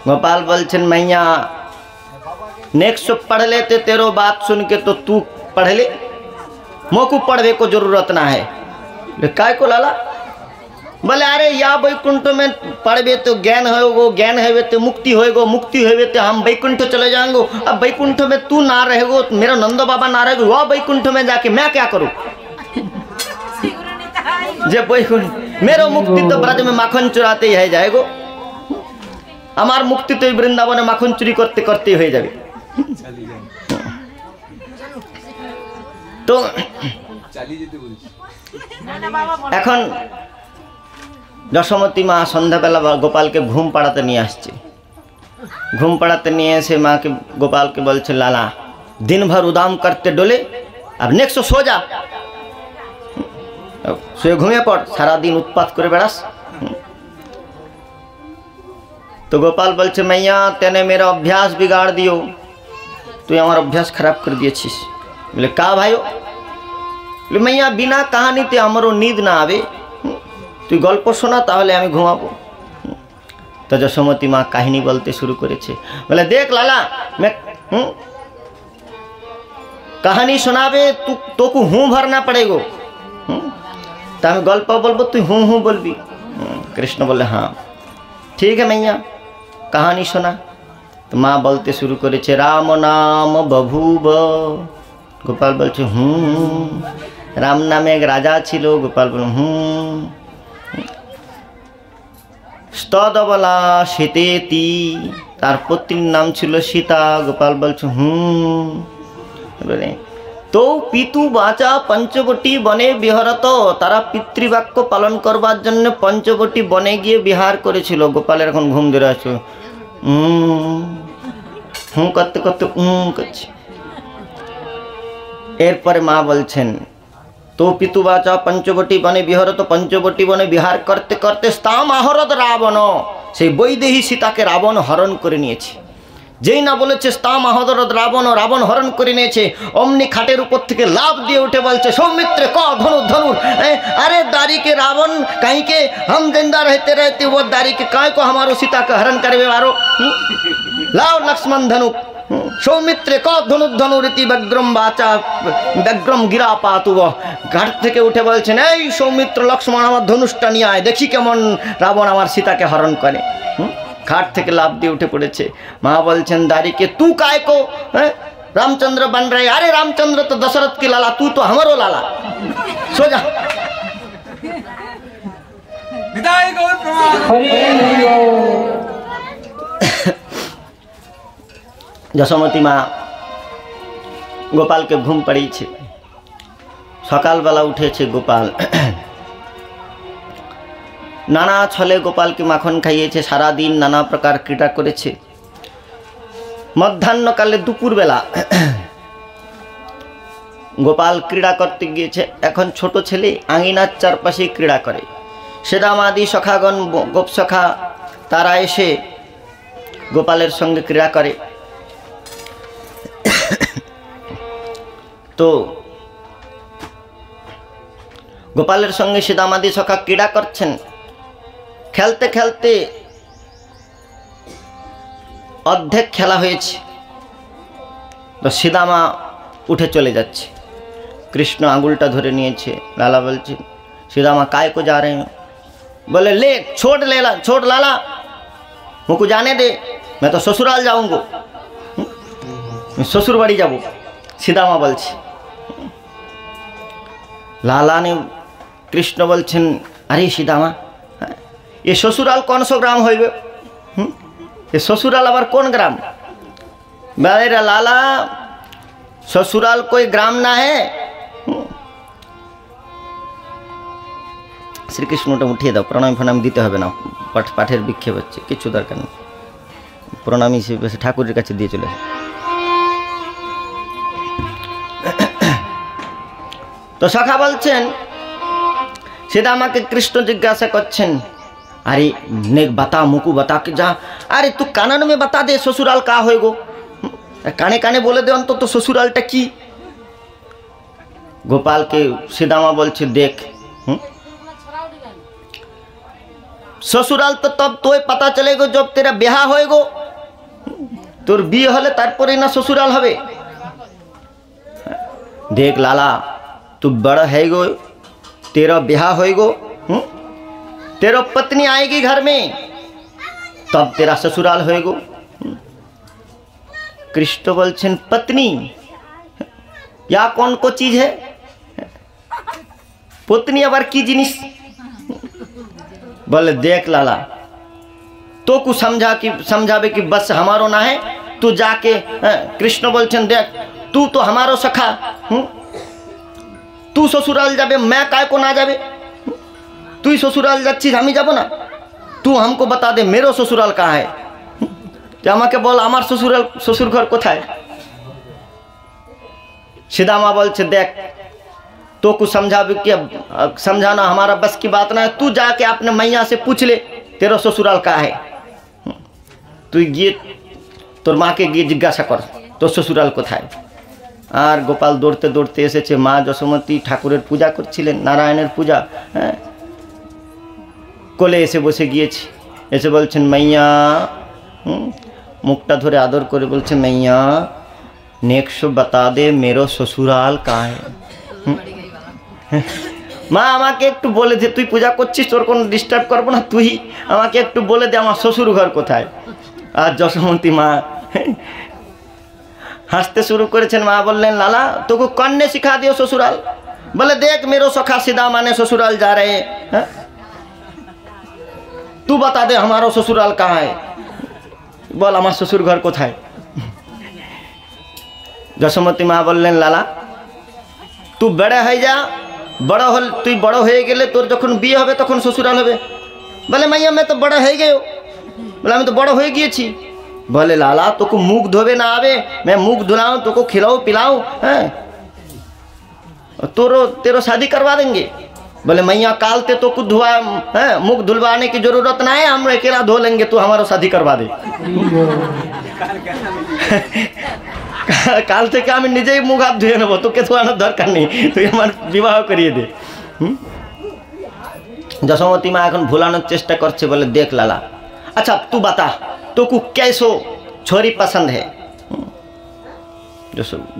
गोपाल बोलছেন, मैया नेक्स्ट पढ़ लेते तेरो बात सुन के तो तू पढ़ ले, मोकू पढ़वे को जरूरत ना है। काय को लाला? बोले अरे या बैकुंठ में पढ़बे तो ज्ञान होगो, ज्ञान है तो मुक्ति होएगो, मुक्ति होवे तो हम बैकुंठ चले जाएंगे। अब बैकुंठ में तू ना रहेगो, मेरा नंद बाबा ना रहेगो, वह बैकुंठ में जाके मैं क्या करूं? जे बैकुंठ मेरो मुक्ति तो ब्रज में माखन चुराते ही है जाएगो, हमार मुक्ति तो वृंदावन माखन चुरी करते करते हो जाए। तो এখন যশোমতী মা সন্ধ্যাবেলা গোপালকে ঘুম পাড়াতে নিয়ে আসছে। ঘুম পাড়াতে নিয়ে এসে মাকে গোপালকে বলছে, লালা दिन भर उदाम करते डोले, अब नेक्स्ट सो जा, শুয়ে ঘুমিয়ে পড়, সারা দিন উৎপাত করে বেড়াস। तो गोपाल বলছে, मैया तेने मेरा अभ्यास बिगाड़ दियो, तू हमारा अभ्यास खराब कर दिएছিস। बोले का भाइयो? बोले मैया बिना कहानी ते हमारो नींद ना आवे, তুই গল্প শোনা, তাহলে আমি ঘুমাবো। তো যশোমতী মা কাহিনী বলতে শুরু করেছে, বলে দেখ লালা कहानी सुनाबे तो को हूँ भरना पड़ेगो। तो हमें गल्प बोलबो, तू हूँ बोलबी। कृष्ण बोले हाँ ठीक है मैया, कहानी सुना। तो माँ बोलते शुरू करे, राम नाम बभूव। गोपाल बोलছে राम नामे एक राजा छिलो। गोपाल बोले स्तदबला सीतेती, तार पत्नीर नाम छिलो सीता। गोपाल बोलছে बोले तो पितु बाचा पंचवटी बने बिहारत, तारा पितृवाक्य पालन करबार जन्य पंचवटी बने गिये बिहार करेछिलो। गोपालेर एखन घुम धरे आछे, करते करते करছে। एरपरे मा बोलছেন तो पितुबाचा पंचवटी बने बिहारत, पंचवटी बने बिहार करते करते स्ताम आहरद रावण, से বৈদেহী सीताके रावण हरण करे निয়েছে। যেই না বলেছে স্তাম আহরদ রাবণ, রাবণ হরণ করে নিয়েছে, অমনি খাটের উপর থেকে লাফ দিয়ে উঠে বলছে, সৌমিত্র ক ধনুর ধনুর। अरे दारी के रावण कहीं के हम जिंदा रहते रहते वो दारी के काय को हमारो सीता का हरण करे मारो। लाओ लक्ष्मण धनुक। सौमित्रे क धनुक धनुरीति ব্যগ্রম বাচা ব্যগ্রম গিরা পাতুব। ঘাট থেকে উঠে বলছেন, এই সৌমিত্র লক্ষ্মণ আমার ধনুষটা নিয়ে আয়, দেখি কেমন রাবণ আমার সীতাকে হরণ করে। घाट থেকে लाभ दिए उठे पड़े। माँ बोलছেন दारी के तू काय को रामचंद्र बन रहे। अरे रामचंद्र तो दशरथ की लाला, तू तो हमारो लाला, सो जा। যশোমতী মা গোপালকে ঘুম পাড়িয়েছে। সকালবেলা উঠেছে গোপাল, नाना छले गोपाल के माखन खाइए, सारा दिन नाना प्रकार क्रीड़ा करेছে। मध्याह्नकाले दुपुर बेला गोपाल क्रीड़ा करते गिয়েছে। এখন ছোট ছেলে आंगिनार चारपाशे क्रीड़ा करे। सेदामादि सखागण गोप सखा तारा एसे गोपालेर संगे क्रीड़ा करे। तो गोपालेर संगे सेदामादि सखा क्रीड़ा करছেন। खेलते खेलते अर्धेक खेला হয়েছে। तो सीदामा उठे चले जाচ্ছে। कृष्ण आंगुलटा धरे निয়েছে। लाला बोलছে, सीदामा काय को जा रहे हैं? बोले ले छोड़ लेला, छोड़ लाला, मुझको जाने दे, मैं तो ससुराल जाऊंगा, ससुर बाड़ी जाबो। सीदामा बोलছে। लाला ने कृष्ण बोलছেন, अरे सीदामा ये ससुराल कौन सो ग्राम हो? ये ससुराल आबार कौन ग्राम? मेरा लाला ससुराल कोई ग्राम ना है। श्री कृष्ण उठिए दाओ, प्रणामी फणामी दीते होबे ना, पाठेर विक्षेप होच्छे, किच्छु दरकार नेই। प्रणामी से ठाकुरेर काछे दिए चले। तो सखा बोलছেন, सीदामा के कृष्ण जिज्ञासा करছেন, अरे नेक बता, मुकु बता के जा। अरे तू कानन में बता दे ससुराल का होएगो, काने काने बोले दे अंत तो ससुरालटा की। गोपाल के सीदामा बोलছে, देख ससुराल तो तब तोय पता चलेगो जब तेरा ब्याह होएगो। तोर बिये होले तारपरे ना ससुराल होबे। देख लाला तू बड़ा है गो, तेरा ब्याह होएगो, तेरा पत्नी आएगी घर में, तब तेरा ससुराल होएगो। कृष्ण बोलছেন, पत्नी या कौन को चीज है? पत्नी आबार की जिनिस? बोले देख लाला तो को समझावे कि बस हमारो ना है, तू जाके। कृष्ण बोलছেন, देख तू तो हमारो सखा, तू ससुराल जाबे, मैं काय को ना जाबे? तू ससुराल जाच्छिस, हमी जाबो ना? तू हमको बता दे मेरो ससुराल कहाँ है। तो আমাকে বল আমার শ্বশুর ঘর কোথায়? सीदामा बोलছে, देख तो को समझाना हमारा बस की बात ना है, तू जाके अपने मैया से पूछ ले तेरा ससुराल कहाँ है। तू गए तोर माँ के गए जिज्ञासा कर तो ससुराल कोথায়। और गोपाल दौड़ते दौड़ते एसेছে। माँ যশোমতী ठाकुरेर पूजा करছিলেন, नारायणेर पूजा। কোলে এসে বসে গিয়েছে, এসে বলছেন মাইয়া, মুখটা ধরে আদর করে বলছে মাইয়া नेक्स्ट बता दे मेरो ससुराल कहाँ है। মা আমাকে একটু বলে দে, তুই পূজা করছিস, তোর কোনো ডিস্টার্ব করবো না, তুই আমাকে একটু বলে দে আমার শ্বশুর ঘর কোথায়। আর যশোমতী মা হাসতে শুরু করেছেন। মা বললেন লালা তোকে कौन ने सिखा दियो ससुराल। बोले देख मेरो सखा सीधा माने ससुराल जा रहे हैं, तू बता दे हमारा ससुराल कहाँ है। बोल আমার শ্বশুর ঘর কোথায়। যশোমতী মা বললেন লালা তুই বড় হয়ে যা, বড় হল তুই বড় হয়ে গেলে তোর যখন বিয়ে হবে তখন শ্বশুরাল হবে। বলে মাইয়া मैं तो बड़ा है गयो। बोले আমি তো বড় হয়ে গিয়েছি। बोले लाला তোকে মুখ ধোবে না आवे, मैं मुख धुलाऊं তোকে खिलाऊं पिलाऊं, हैं तेरो शादी करवा देंगे। बोले मैया काल ते तो कुछ धुआ है, मुख धुलवाने की जरूरत ना है, हम अकेला धो लेंगे, तू हमारा शादी करवा दे। काल থেকে আমি নিজেই মুখ হাত ধুয়ে নেবো, তোকে ধোয়ানোর দরকার নেই, তুই আমার বিবাহ করিয়ে দে। যশোমতী মা এখন ভুলানোর চেষ্টা করছে। বলে देख लाला अच्छा तू बता তোকে कैसो छोरी पसंद है।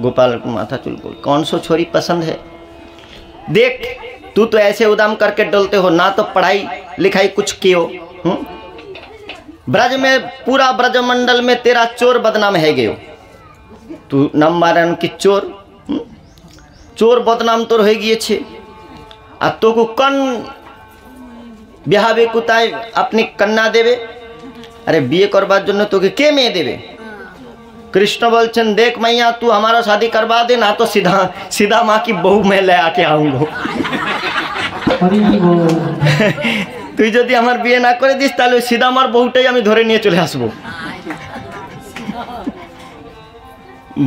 गोपाल माथा चुल बोल कौन सो छोरी पसंद है। देख तू तो ऐसे उदाम करके डलते हो, ना तो पढ़ाई लिखाई कुछ कियो, ब्रज में पूरा ब्रजमंडल में तेरा चोर बदनाम है गयो, तू नम्बारन की चोर, चोर बदनाम तोर हो गए। आ तो को कन बिहावे कुताय अपनी कन्या देवे। अरे बीए करवार जन्य तोके के मेये देवे। कृष्ण बोलছেন देख मैया तू हमारा शादी करवा दे, ना तो सीधा सीधा माँ की बहू मैं ले आके आऊँगा। তুই যদি আমার বিয়ে না করে দিস তাহলে सीधा আমার বউটাই আমি ধরে নিয়ে চলে আসব।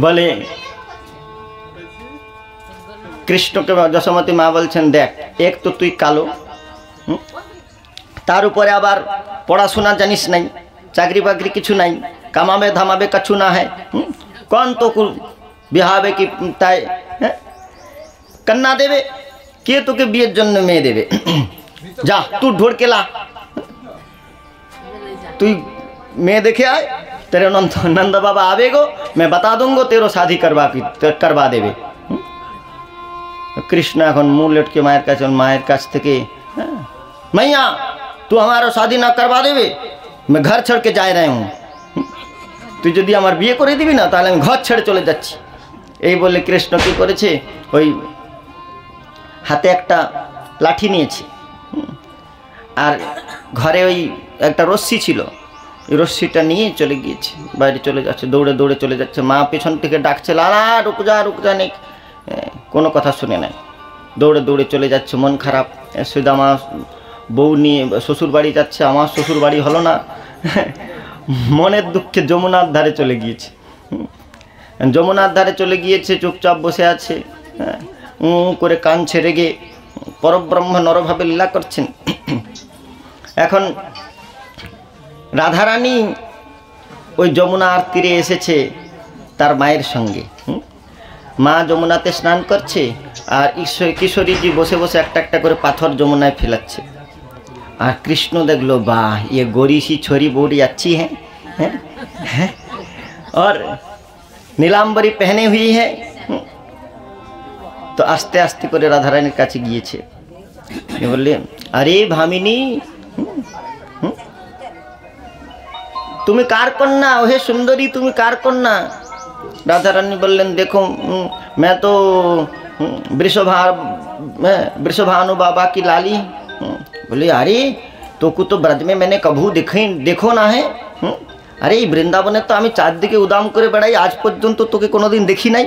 বলে কৃষ্ণকে যশোমতী মা বলছেন দেখ এক তো তুই কালো, তার উপরে আবার পড়াশোনা জানিস নাই, চাকরি বাকরি কিছু নাই, কামাবে ধামাবে কछु না है, कौन तो বিহাবে কি তাই কন্যা দেবে, কে তোকে বিয়ের জন্য মেয়ে দেবে। যা তুই ढूंढ के ला, তুই মেয়ে দেখে আয়, तेरे नंद बाबा आवेगो मैं बता दूंगा, तेरो शादी करवा देवे। कृष्ण এখন मुँह लटके मायर काছে, मायर काछ থেকে मैया तू हमारा शादी ना करवा देवे, मैं घर छोड़ के जा रहा हूँ, তুই যদি আমার বিয়ে করে দিবি না তাহলে আমি ঘর ছেড়ে চলে যাচ্ছি। এই বলে কৃষ্ণ কি করেছে, ওই হাতে একটা লাঠি নিয়েছে, আর ঘরে ওই একটা রশ্মি ছিল, এই রশ্মিটা নিয়ে চলে গিয়েছে, বাইরে চলে যাচ্ছে, দৌড়ে দৌড়ে চলে যাচ্ছে। মা পেছন থেকে ডাকছে লালা রুক যা নেই, কোনো কথা শুনে নাই, দৌড়ে দৌড়ে চলে যাচ্ছে। মন খারাপ, সুদামা বউ নিয়ে শ্বশুর বাড়ি যাচ্ছে, আমার শ্বশুর বাড়ি হলো না, মনের দুঃখে যমুনার ধারে চলে গিয়েছে। যমুনার ধারে চলে গিয়েছে, চুপচাপ বসে আছে, করে কান ছেড়ে গিয়ে পরব্রহ্ম নরভাবে লীলা করছেন। এখন রাধারানী ওই যমুনার তীরে এসেছে তার মায়ের সঙ্গে। মা যমুনাতে স্নান করছে, আর কিশোরীজি বসে বসে একটা একটা করে পাথর যমুনায় ফেলাচ্ছে। আর কৃষ্ণ দেখলো वाह ये गोरी सी छोरी बड़ी अच्छी है, और नीलाम्बरी पहने हुई है। तो आस्ते आस्ते করে রাধারানীর কাছে গিয়েছে, বললে अरे भामिनी তুমি কার কন্যা, ওহে সুন্দরী তুমি কার কন্যা। রাধারানী বললেন देखो मैं तो वृषभानु बाबा की लाली। बोले अरे तो को तो ब्रज में मैंने कभू देखो ना है। अरे বৃন্দাবনে তো আমি চারদিকে উদাম করে বেড়াই, আজ পর্যন্ত তোকে কোনোদিন দেখি নাই,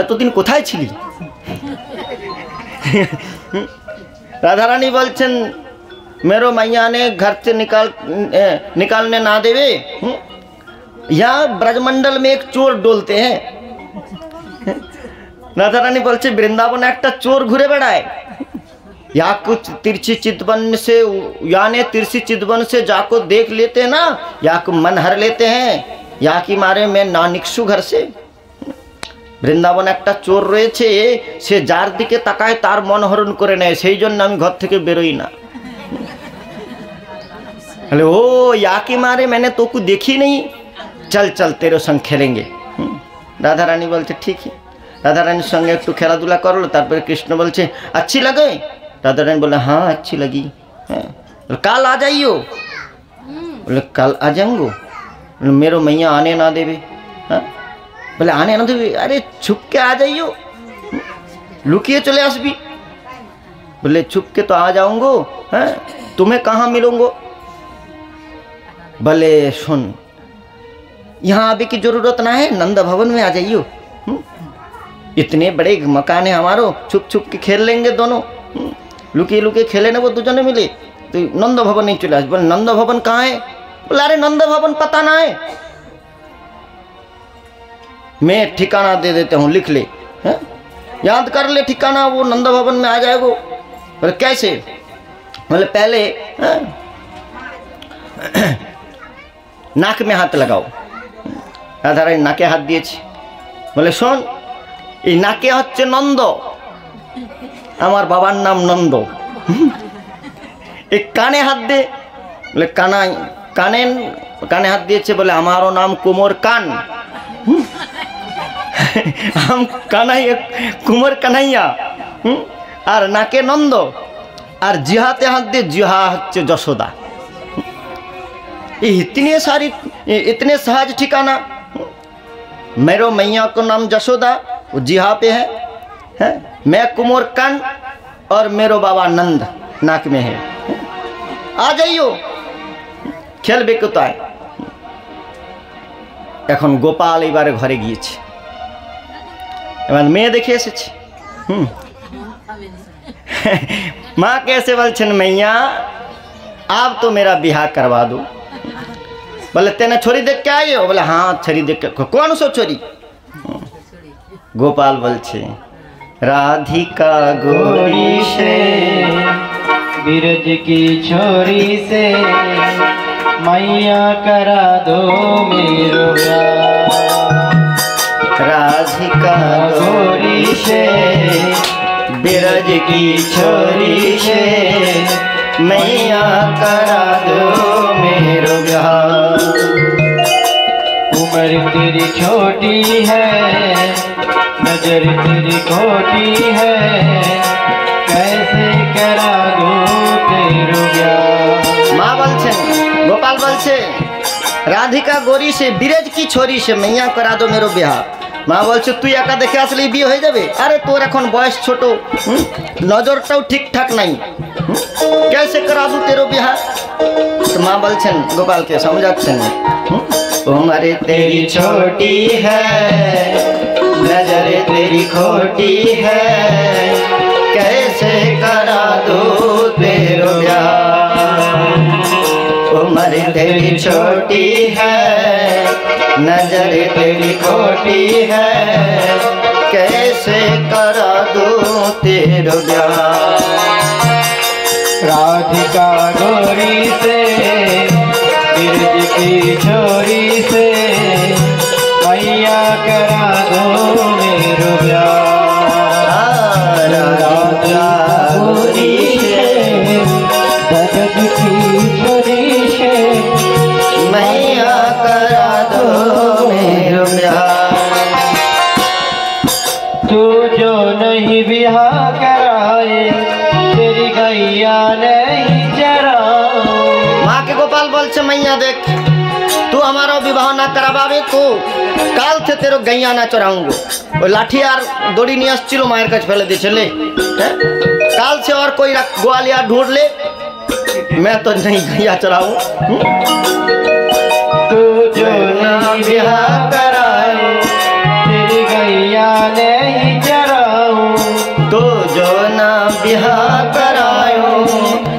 এতদিন কোথায় ছিলি। রাধারানী বলছেন मेरो मैया ने घर से निकालने ना देवे, यहाँ ब्रजमंडल में एक चोर डोलते हैं। राधारानी बोलছে বৃন্দাবনে একটা চোর ঘুরে বেড়ায়, या कुछ तिरछी चितवन से यानी तिरछी चितवन से जाको देख लेते हैं ना, या को मन हर लेते हैं, या कि मारे मैं ना निकसू घर से। বৃন্দাবনে একটা চোর রয়েছে, সে যার দিকে তাকায় তার মন হরণ করে নেয়, সেই জন্য আমি ঘর থেকে বেরোই না। बोले ओ या के मारे मैंने तो को देखी नहीं, चल चल तेरे संग खेलेंगे। राधा रानी बोलते ठीक है। राधा रानी संगे एक खेला धुला कर लो। तारपर कृष्ण बोलते अच्छी लगे? राधा रानी बोले हाँ अच्छी लगी। कल आ जाइयो। बोले कल आ जाऊंगो। मेरो मैया आने ना देवे। बोले आने ना देवे? अरे छुप के आ जाइयो, लुकिए चले आसबी। बोले छुप के तो आ जाऊंगो, तुम्हें कहाँ मिलूंगो? बोले सुन यहाँ आने की जरूरत ना है, नंद भवन में आ जाइयो। इतने बड़े मकान है हमारो, छुप छुप के खेल लेंगे दोनों। लुके लुके खेले ना वो दो जने मिले तो नंद भवन नहीं चले। बोले नंद भवन कहाँ है? बोले अरे नंद भवन पता ना है, मैं ठिकाना दे देता हूँ, लिख ले, याद कर ले ठिकाना, वो नंद भवन में आ जाएगो। बोले कैसे? बोले पहले नाक में हाथ लगाओ। राधा रानी नाके हाथ दिए। बोले शोन ये नाके হচ্ছে নন্দ, আমার বাবার নাম নন্দ। एक काने हाथ दे। बोले कानाई काने काने हाथ दिए। बोले हमारो नाम कुमोर कान। हम कानाई कुमोर कन्हैया और नाके नंद और जिहाते हाथ दे, जिहा হচ্ছে যশোদা। इतने सहज ठिकाना। मेरो मैया को नाम जशोदा, वो जिहा पे है, मैं कुमोर कान और मेरो बाबा नंद नाक में है। आ जाइयो खेलबे कोথায়? এখন গোপাল এবারে ঘরে গিয়েছে। এবার মেয়ে দেখে এসেছে। মা कैसे বলছেন मैया आप तो मेरा बिहार करवा दो। बोले तेने छोरी देख के आए हो? बोले हाँ छोरी देख के। कौन सो छोरी? गोपाल बोलছে राधिका गोरी से बिरज की छोरी से मैया करा दो मेरो प्यार। राधिका गोरी से बिरज की छोरी से मैया करा दो मेरो ब्याह। उम्र तेरी छोटी है, नजर तेरी खोटी है, कैसे करा दो तेरो ब्याह। माँ बोलছেন गोपाल बोलছে राधिका गोरी से बिरज की छोरी से मैया करा दो मेरो ब्याह। মা বলছে তুই একা দেখে আসলেই বিয়ে হয়ে যাবে? আরে তোর এখন বয়স ছোট, নজরটাও ঠিকঠাক নাই, कैसे करा दूं तेरो ब्याह? तो माँ बोलছেন गोपालকে समझाচ্ছেন उम्र तेरी छोटी है, नजर तेरी खोटी है, कैसे करा दूं तेरो ब्याह। उम्र तेरी छोटी है, नजर तेरी खोटी है, कैसे करा दूं तेरो ब्याह। राधिका गोरी से बिरज की छोरी से मैया करा दो मेरो ब्याह। राधिका गोरी से बिरज की छोरी से मैया करा दो मेरो ब्याह। तू जो नहीं ब्याह कराए तेरी गैया नहीं चराओ। माँ के गोपाल बोलছে मैया देख तू हमारा विवाह ना करावे तो काल से तेरो गैया ना चराऊंगो। वो लाठी और दौड़ी नहीं আসছিল মায়ের কাছে ফেলে দিয়েছে ले काल से और कोई ग्वालिया ढूंढ ले, मैं तो नहीं गैया चराऊं। तू जो नहीं ब्याह कराए तेरी गैया नहीं चराऊं। तो जो ना ब्याह करायो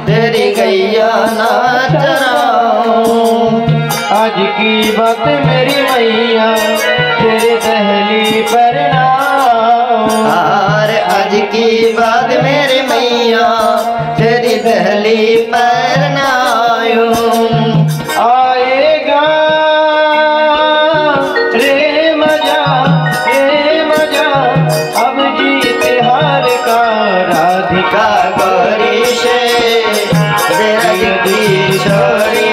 तेरी गैया ना चराऊं। आज की बात मेरी मैया तेरे दहली पर ना और आज की बात मेरे मैया तेरी दहली पर ना आएगा रे मजा अब जीत हार का। राधिका का गोरी से बिरज की छोरी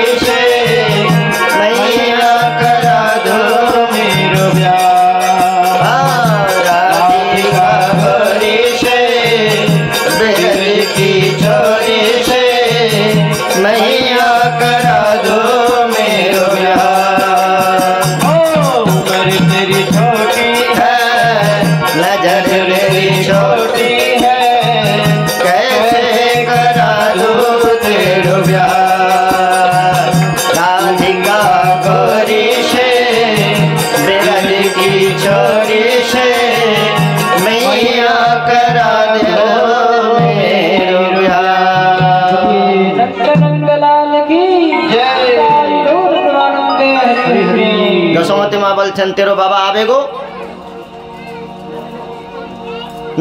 যশোমতী মা বলছেন তেরো বাবা আবে গো।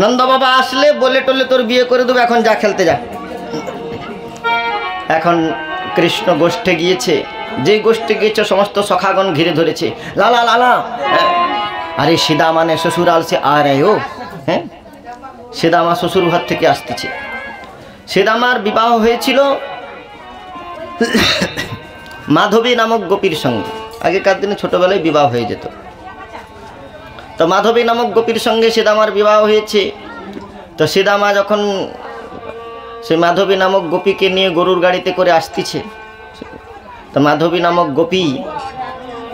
নন্দ বাবা আসলে বলে টলে তোর বিয়ে করে দেবো, এখন যা খেলতে যা। এখন কৃষ্ণ গোষ্ঠে গিয়েছে, যে গোষ্ঠে গিয়েছে সমস্ত সখাগণ ঘিরে ধরেছে। লালা লালা, আরে सीधा माने ससुराल से आ रहे हो? হ্যাঁ, सीधा মা শ্বশুর ঘর থেকে আসতেছে। सीधा মার বিবাহ হয়েছিল মাধবী নামক গোপীর সঙ্গে। আগেকার দিনে ছোটবেলায় বিবাহ হয়ে যেত। তো মাধবী নামক গোপীর সঙ্গে सीधा মার বিবাহ হয়েছে। তো सीधा মা যখন সেই মাধবী নামক গোপীকে নিয়ে গরুর গাড়িতে করে আসতেছে, তো মাধবী নামক গোপী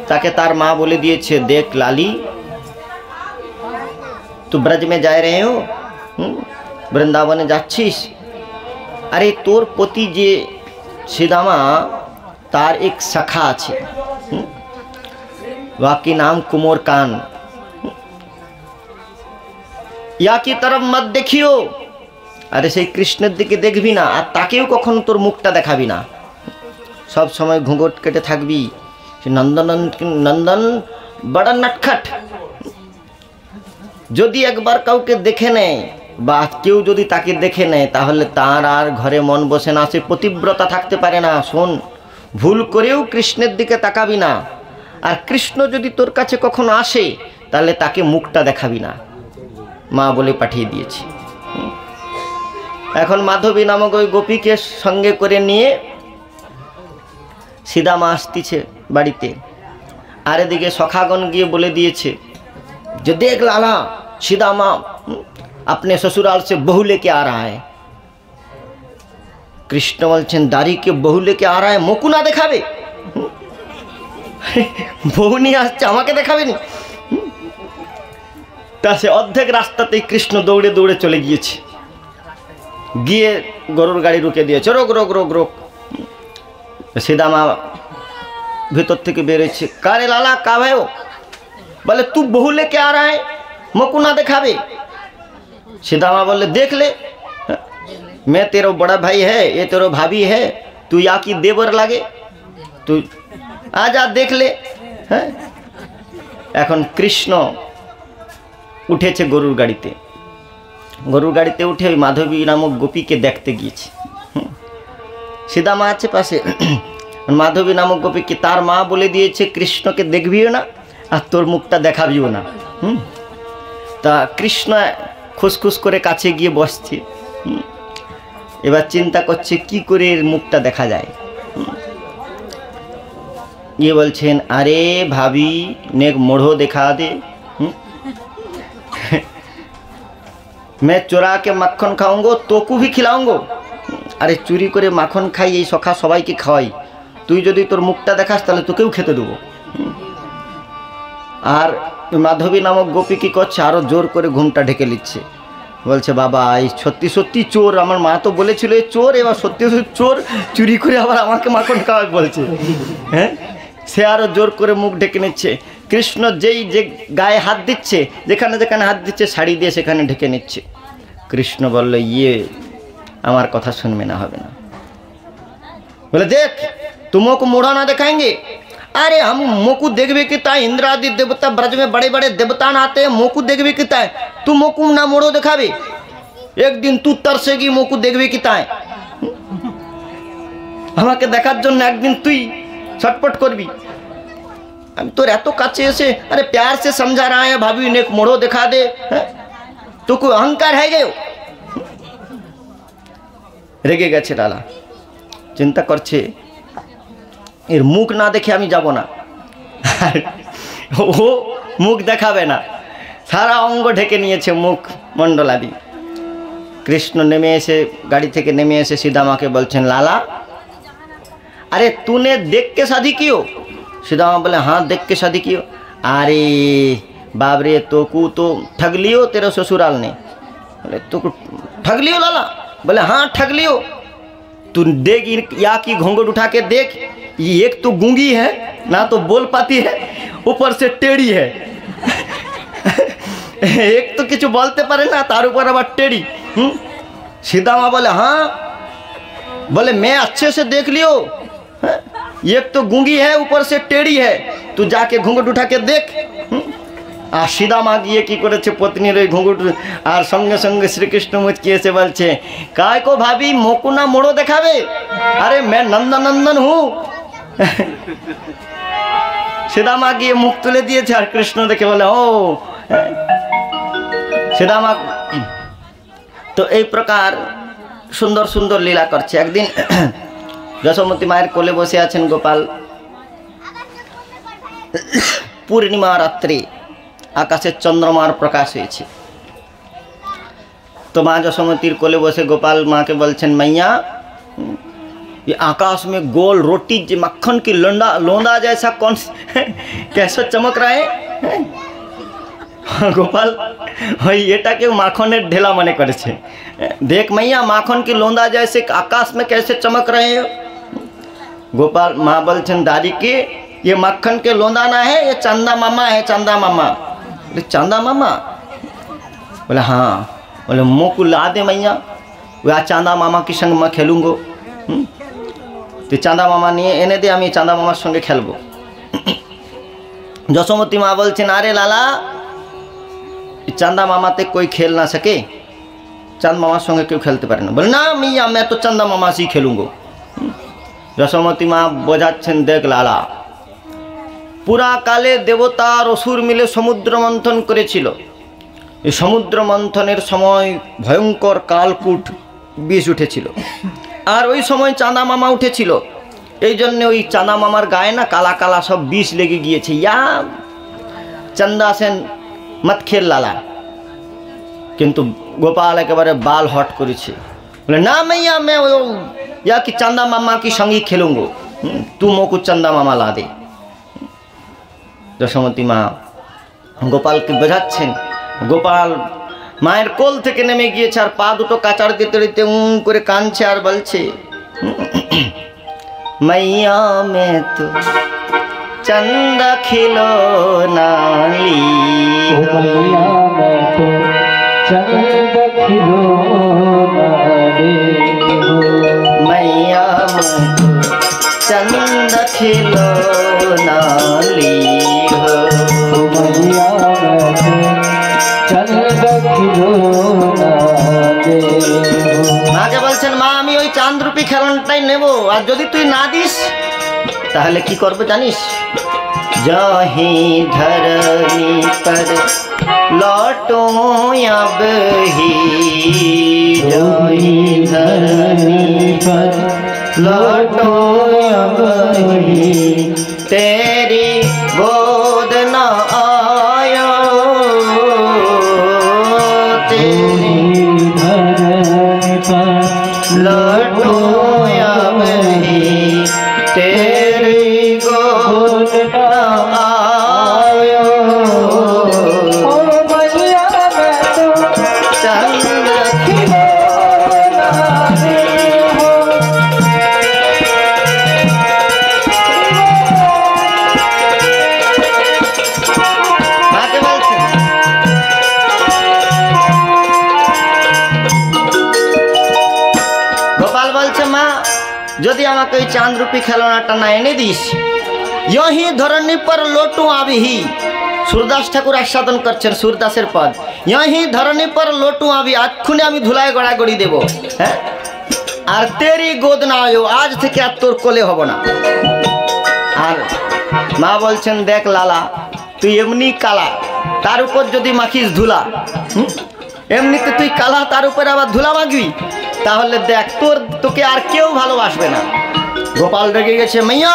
তাকে তার মা বলে দিয়েছে, দেখ লালি तू ब्रज में जा रहे हो, वृंदावने যাচ্ছিস। আরে তোর পতি যে सीधा মা, তার এক সখা আছে, वाकी नाम कुमोर कान, या की तरफ मत देखियो। আরে সেই কৃষ্ণের দিকে দেখবি না, আর তাকেও কখনো তোর মুখটা দেখাবি না, সব সময় ঘুঙট কেটে থাকবি। নন্দন নন্দন বড় নটখট, যদি একবার কাউকে দেখে নেয় বা কেউ যদি তাকে দেখে নেয় তাহলে তার আর ঘরে মন বসে না, সে পতিব্রতা থাকতে পারে না। শোন, ভুল করেও কৃষ্ণের দিকে তাকাবি না, আর কৃষ্ণ যদি তোর কাছে কখনো আসে তাহলে তাকে মুখটা দেখাবি না। মা বলে পাঠিয়ে দিয়েছে। এখন মাধবী নামক ওই গোপীকে সঙ্গে করে নিয়ে सीधा মা আসতেছে বাড়িতে। আর এদিকে সখাগণ গিয়ে বলে দিয়েছে যে देख लाला, सीधा माँ अपने ससुराल से बहू लेके आ रहा है। कृष्ण बोलছেন दाढ़ी के बहू लेके आ रहा है, मुख ना देखाবে? বউ নিয়ে আসছে, আমাকে দেখাবে নি? তা সে অর্ধেক রাস্তাতেই কৃষ্ণ দৌড়ে দৌড়ে চলে গিয়েছে, গিয়ে গরুর গাড়ি রুকে দিয়েছে। রোক রোক রোক রোক। सीधा মা ভিতর থেকে বেরোচ্ছে। কারে লালা কা ভাইও? बोले तू बहू लेके आ रहा है, मुख ना दिखावे? सीधा माँ बोले देख ले, मैं तेरा बड़ा भाई है, ये तेरा भाभी है, तू या की देवर लागे, तू आजा देख ले। হ্যাঁ, এখন কৃষ্ণ উঠেছে গরুর গাড়িতে। গরুর গাড়িতে উঠে ওই মাধবী নামক গোপীকে দেখতে গিয়েছে। सीधा মা আছে পাশে। মাধবী নামক গোপীকে তার মা বলে দিয়েছে কৃষ্ণকে দেখবিও না আর তোর মুখটা দেখাবিও না। তা কৃষ্ণ খুসখুস করে কাছে গিয়ে বসছে। এবার চিন্তা করছে কি করে এর মুখটা দেখা যায়। ये बोलছেন अरे भाभी ने मोढ़ो दिखा दे, मैं चुरा के मक्खन खाऊंगा तो को भी खिलाऊंगा। अरे चुरी करे माखन खाई, এই সখা সবাইকে খাওয়াই, তুই যদি তোর মুখটা দেখাস তাহলে তোকেও খেতে দেবো। আর মাধবী নামক গোপী কি করছে, আরো জোর করে ঘুমটা ঢেকে নিচ্ছে। বলছে বাবা এই সত্যি সত্যি চোর, আমার মা তো বলেছিল এই চোর, এবার সত্যি সত্যি চোর, চুরি করে আবার আমাকে মাখন খাওয়াই বলছে। হ্যাঁ, সে আরো জোর করে মুখ ঢেকে নিচ্ছে। কৃষ্ণ যেই যে গায়ে হাত দিচ্ছে, যেখানে যেখানে হাত দিচ্ছে শাড়ি দিয়ে সেখানে ঢেকে নিচ্ছে। কৃষ্ণ বলল ইয়ে আমার কথা শুনবে না, হবে না। बोले देख तुमों को मुड़ा ना दिखाएंगे। अरे हम मोकू देखबे किता है, इंद्र आदि देवता ब्रज में बड़े बड़े देवता आते हैं, मोकू देखबे किता है, तू मोकू ना मोड़ो दिखावे, एक दिन तू तरसेगी, मोकू देखबे किता है, আমাকে দেখার জন্য একদিন তুই ছটপট করবি। আমি তোর এত কাছে এসে अरे प्यार से समझा रहा है भाभी ने मोड़ो दिखा दे, तो कोई अहंकार है गयो। রেগে গেছে লালা, চিন্তা করছে এর মুখ না দেখে আমি যাব না। ও মুখ দেখাবে না, সারা অঙ্গ ঢেকে নিয়েছে মুখ মণ্ডলাদি। কৃষ্ণ নেমে এসে গাড়ি থেকে নেমে এসে सीधा माँ के बोलছেন लाला अरे तूने देख के शादी की हो? सीधा माँ बोले हाँ देख के शादी की हो। अरे बाबरे तो को तो ठग लियो तेरे ससुराल ने। बोले तो ठग लियो लाला? बोले हाँ ठग लियो। तू देख या की घूंघट उठा के देख, ये एक तो गूंगी है ना तो बोल पाती है, ऊपर से टेढ़ी है। एक तो किछु बोलते पारे ना, तार ऊपर आबार टेढ़ी। सीधा माँ बोले हाँ, बोले मैं अच्छे से देख लियो, एक तो गूंगी है ऊपर से टेढ़ी है। तू जाके घूंघट उठा के देख। আর सीधा মা গিয়ে কি করেছে পত্নীর ওই ঘুঙুট আর সঙ্গে সঙ্গে শ্রীকৃষ্ণ মুচকি এসে বলছে काय को भाभी मोकुना मोड़ो देखावे अरे मैं नंदन नंदन हूँ सीधा মা গিয়ে মুখ তুলে দিয়েছে আর কৃষ্ণ দেখে বলে ও सीधा মা তো এই প্রকার সুন্দর সুন্দর লীলা করছে। একদিন যশোমতী মায়ের কোলে বসে আছেন গোপাল, পূর্ণিমা রাত্রে আকাশে চন্দ্রমার প্রকাশ হয়েছে। तो माँ যশোমতীর কোলে বসে गोपाल माँ के बोलছেন मैया ये आकाश में गोल रोटी मक्खन की लोंदा जैसा कौन कैसा चमक रहा है। गोपाल भाई एटा के माखনের ढेला मने करेছে। देख मैया माखन की लोंदा जैसे आकाश में कैसे चमक रहे हो। गोपाल माँ बोलছেন दादी की ये मक्खन के लोंदा ना है, ये चंदा मामा है, चंदा मामा। चंदा मामा बोले हाँ। बोले मुँह को ला दे मैया, वह चांदा मामा की संग मैं खेलूँगो। तो चांदा मामा नहीं एने दे हमें चांदा मामार संगे खेलबो। যশোমতী মা বলছেন আরে লালা চাंदा मामाते कोई खेल ना सके, चांद मामार संगे क्यों खेलते पारे ना। बोले ना मैया मैं तो चांदा मामा से ही खेलूँगो। যশোমতী মা বোঝাচ্ছেন देख लाला পুরা কালে দেবতা আর অসুর মিলে সমুদ্র মন্থন করেছিল। এই সমুদ্র মন্থনের সময় ভয়ঙ্কর কালকূট বিষ উঠেছিল আর ওই সময় চাঁদা মামা উঠেছিল। এই জন্য ওই চাঁদা মামার গায়ে না কালা কালা সব বিষ লেগে গিয়েছে। ইয়া চন্দা সেন মত খেল লালা। কিন্তু গোপাল একেবারে বাল হট করেছে, বলে না मैया मैं या कि চাঁদা মামা की संग ही खेलूँगो, तू मोको চাঁদা मामा ला दे। যশোমতী মা গোপালকে বোঝাচ্ছেন। গোপাল মায়ের কোল থেকে নেমে গিয়েছে আর পা দুটো কাচার দিতে দিতে করে কাঁদছে আর বলছে मैया मैं तो चंदा खिलौना ली हो, मैया मैं तो चंदा खिलौना ली हो, मैया मैं तो चंदा खिलौना ली हो, मैया मैं तो चंदा खिलौना ली हो। মাকে বলছেন মা আমি ওই চাঁদ রূপী খেলনাটাই নেব, আর যদি তুই না দিস তাহলে কি করবে জানিস। जाहि धरनी पर लौटो अब ही, जाहि धरनी पर लौटो अब ही, तेरी गोद न आयो, तेरी धरनी पर लौटो अब ही, तेरी गोद न आयो, ओ मैया मैं तो चंद खिलौना ली हो। মাকে বলছে গোপাল বলছে মা যদি আমাকে ওই চাঁদরূপী খেলনাটা না এনে দিস यही धरनी पर लोटू आबी ही। सूरदास ठाकुर आस्वादन करছেন सूरदासের पद यही धरनी पर लोटू आबी, आखुने आमी धुलाय गड़ागड़ी देव হ্যাঁ আর तेरी गोद ना आयो, आज থেকে আর তোর কোলে হব না। আর মা বলছেন দেখ লালা তুই এমনি কালা, তার উপর যদি মাখিস ধুলা, এমনিতে তুই কালা তার উপর আবার ধুলা মাখবি, তাহলে দেখ তোকে আর কেউ ভালোবাসবে না। গোপাল রেগে গেছে मैया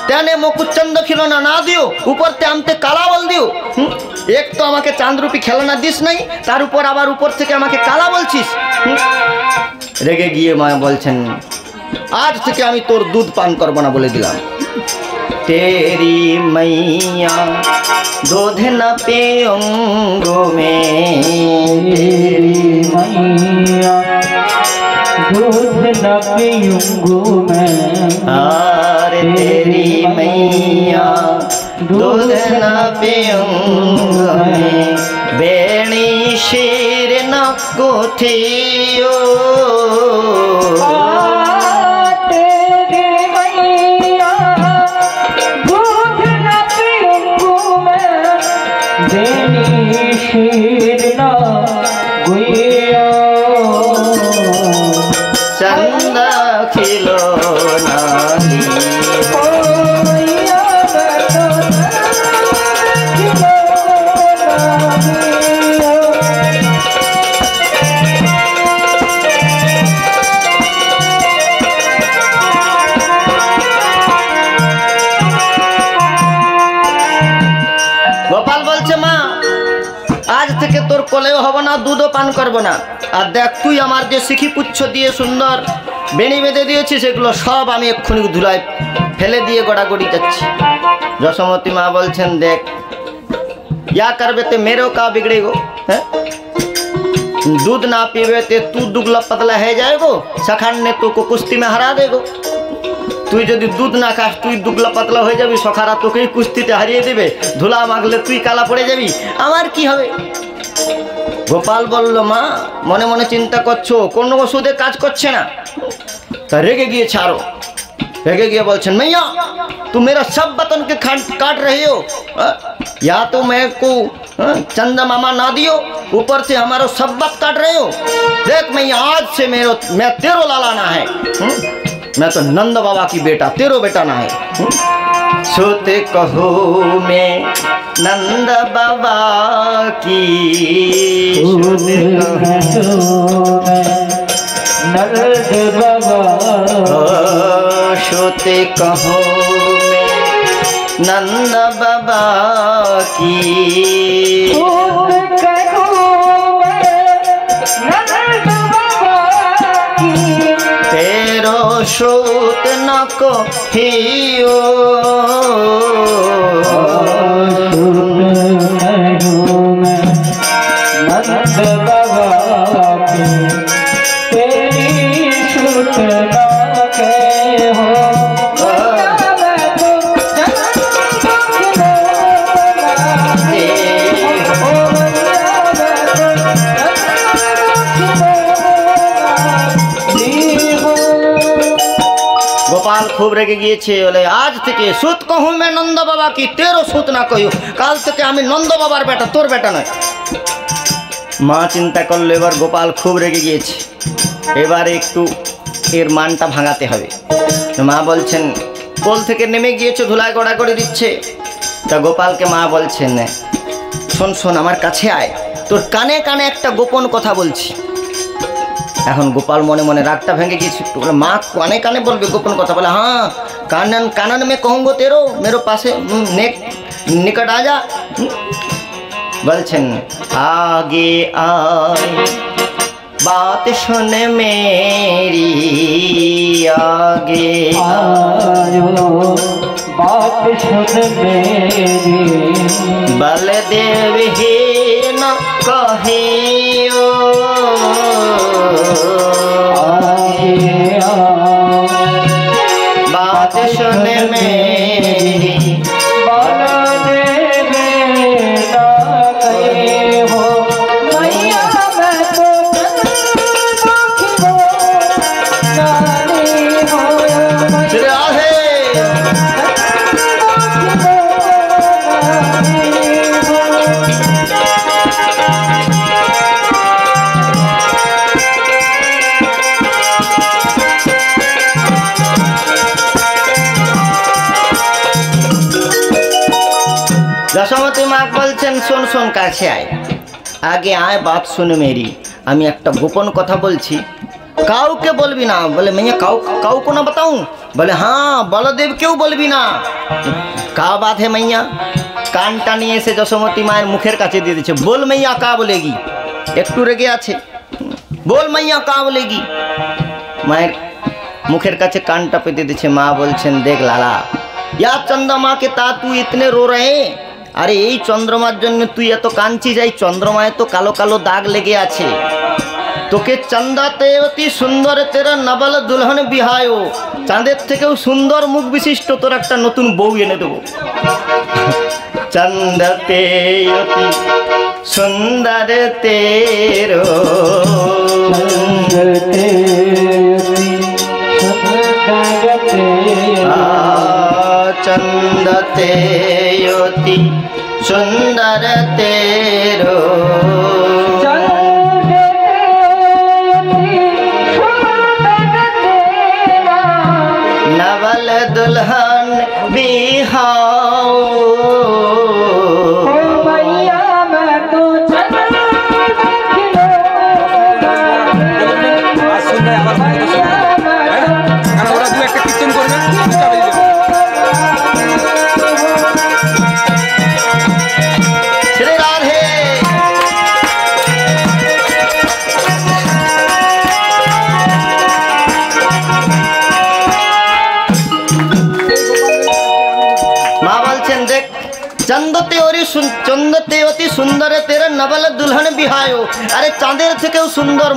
तेने मोकु चंद खिलौना ना दियो, ऊपर ते आमते काला बोल दियो। एक तो আমাকে চাঁদরূপী খেলনা দিস নাই, তার উপর আবার উপর থেকে আমাকে কালা বলছিস। রেগে গিয়ে মা বলছেন আজ থেকে আমি তোর দুধ পান করব না বলে দিলাম। तेरी मैया दूध न पियूंगो मैं, तेरी मैया दूध न पीऊंगो मैं, अरे तेरी मैया दूध न पियूंगा मैं, बेणी शीर न गुथियो, तेरी मैया दूध न पीऊंगो থেকে তোর কোলেও হব না, দুধও পান করব না। আর দেখ তুই আমার যে সিখি পুচ্ছ দিয়ে সুন্দর বেনি বেঁধে দিয়েছিস, সেগুলো সব আমি এক্ষুনি ধুলায় ফেলে দিয়ে গড়াগড়ি যাচ্ছি। যশোমতী মা বলছেন, দেখ या करबे ते मेरो का बिगड़ेगो है? दूध ना पीबे ते तू दुगला पतला है जाएगो, सखान ने तो को कुश्ती में हरा देगो। তুই যদি দুধ না খাস তুই দুগলা পাতলা হয়ে যাবি, সখারা তোকেই কুস্তিতে হারিয়ে দেবে, ধুলা মাগলে তুই কালা পড়ে যাবি, আমার কি হবে? গোপাল বলল, মা মনে মনে চিন্তা করছো, কোনো ওষুধে কাজ করছে না। তা রেগে গিয়েছে আরো, রেগে गए बोलছেন, मैया तुम मेरा सब बतन के काट रहे हो, या तो मैं को चंदा मामा ना दियो, ऊपर से हमारा सब बात काट रहे हो। देख मैया आज से मैं तेरो लाला ना है, मैं तो नंद बाबा की बेटा, तेरो बेटा ना है। सोते कहो मैं नंद बाबा की, सोते नंद बाबा, सोते कहो मैं नंद बाबा की, तेरो सोत न कहियो, नंद बाबा की तेरी सुत ना कहो। গোপাল খুব রেগে গিয়েছে, বলে আজ থেকে সুত কহু মে নন্দ বাবা কি, তেরো সুত না কহিও, কাল থেকে আমি নন্দ বাবার বেটা, তোর বেটা নয়। মা চিন্তা করলো এবার গোপাল খুব রেগে গিয়েছে, এবার একটু এর মানটা ভাঙাতে হবে। মা বলছেন, কোল থেকে নেমে গিয়েছে, ধুলায় গড়া করে দিচ্ছে। তা গোপালকে মা বলছেন, শোন শোন আমার কাছে আয়, তোর কানে কানে একটা গোপন কথা বলছি। এখন গোপাল মনে মনে রাগটা ভেঙে গিয়েছে, বলে মা কানে কানে বলবে গোপন কথা, বলে হ্যাঁ কানন কানন में कहूँगो तेरो, मेरो पासे निकट आ जा। বলছেন, आगे आए बात सुन मेरी, आगे आयो बात सुन मेरी, बलदेव ही न कहियो, बात सुन मेरी, बलदेव ना कहियो, मैया मैं तो नानी हो, श्री राधे। যশোমতী মা বলছেন, শোন শোন কাছে আয়, আগে আয় বাত শুনে মেরি, আমি একটা গোপন কথা বলছি, কাউকে বলবি না। বলে मैं काऊ को ना बताऊं? बोले हाँ बलदेव क्यों বলবি না। का बात है मैया? কানটা নিয়ে এসে যশোমতী মায়ের মুখের কাছে দিয়ে দিচ্ছে, बोल मैया का बोलेगी। একটু রেগে আছে, बोल मैया का बोलेगी। মায়ের মুখের কাছে কানটা পেতে দিচ্ছে। মা বলছেন, দেখ লালা, या चंद्रमा के तातू इतने रो रहे, আরে এই চন্দ্রমার জন্য তুই এত কাঁদছিস, এই চন্দ্রমায় তো কালো কালো দাগ লেগে আছে, তোকে চন্দাতে অতি সুন্দর তেরা নবল দুলহন বিহায়ো, চাঁদের থেকেও সুন্দর মুখ বিশিষ্ট তোর একটা নতুন বউ এনে দেবো। চন্দাতে অতি সুন্দর তেরো, চন্দতে অতি সুন্দর তেরো, नवल दुल्हन बिहाओ, मैया मैं तो श्री राधे। চন্দ্রতে অতি সুন্দরে তেরে নবল দুলহন বিহায়ো। আরে চাঁদের থেকেও সুন্দর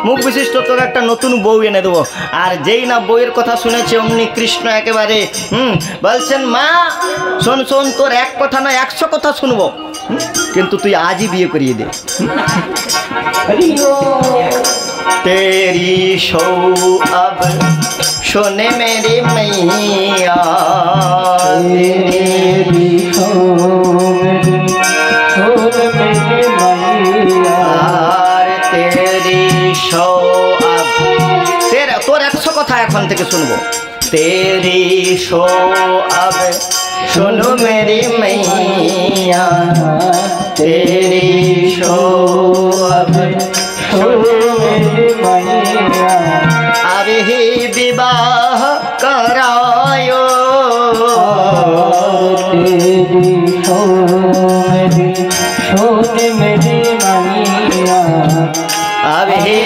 মুখ বিশিষ্ট তোকে একটা নতুন বউ এনে দেবো। আর যেই না বউয়ের কথা শুনেছে অমনি কৃষ্ণ একেবারে বলছেন মা শোন শোন, তোর এক কথা না 100 কথা শুনবো, কিন্তু তুই আজই বিয়ে করিয়ে দে। तेरी शो अब सुने मेरी मैया, तेरी शो सुन मेरी मैया, तेरी शो अब तेरा তোর 100 কথা এখন থেকে শুনবো। तेरी शो अब सुनो मेरी मैया, तेरी शो अब अभी विवाह करायो, तेरी सोन मेरी मैया, अभी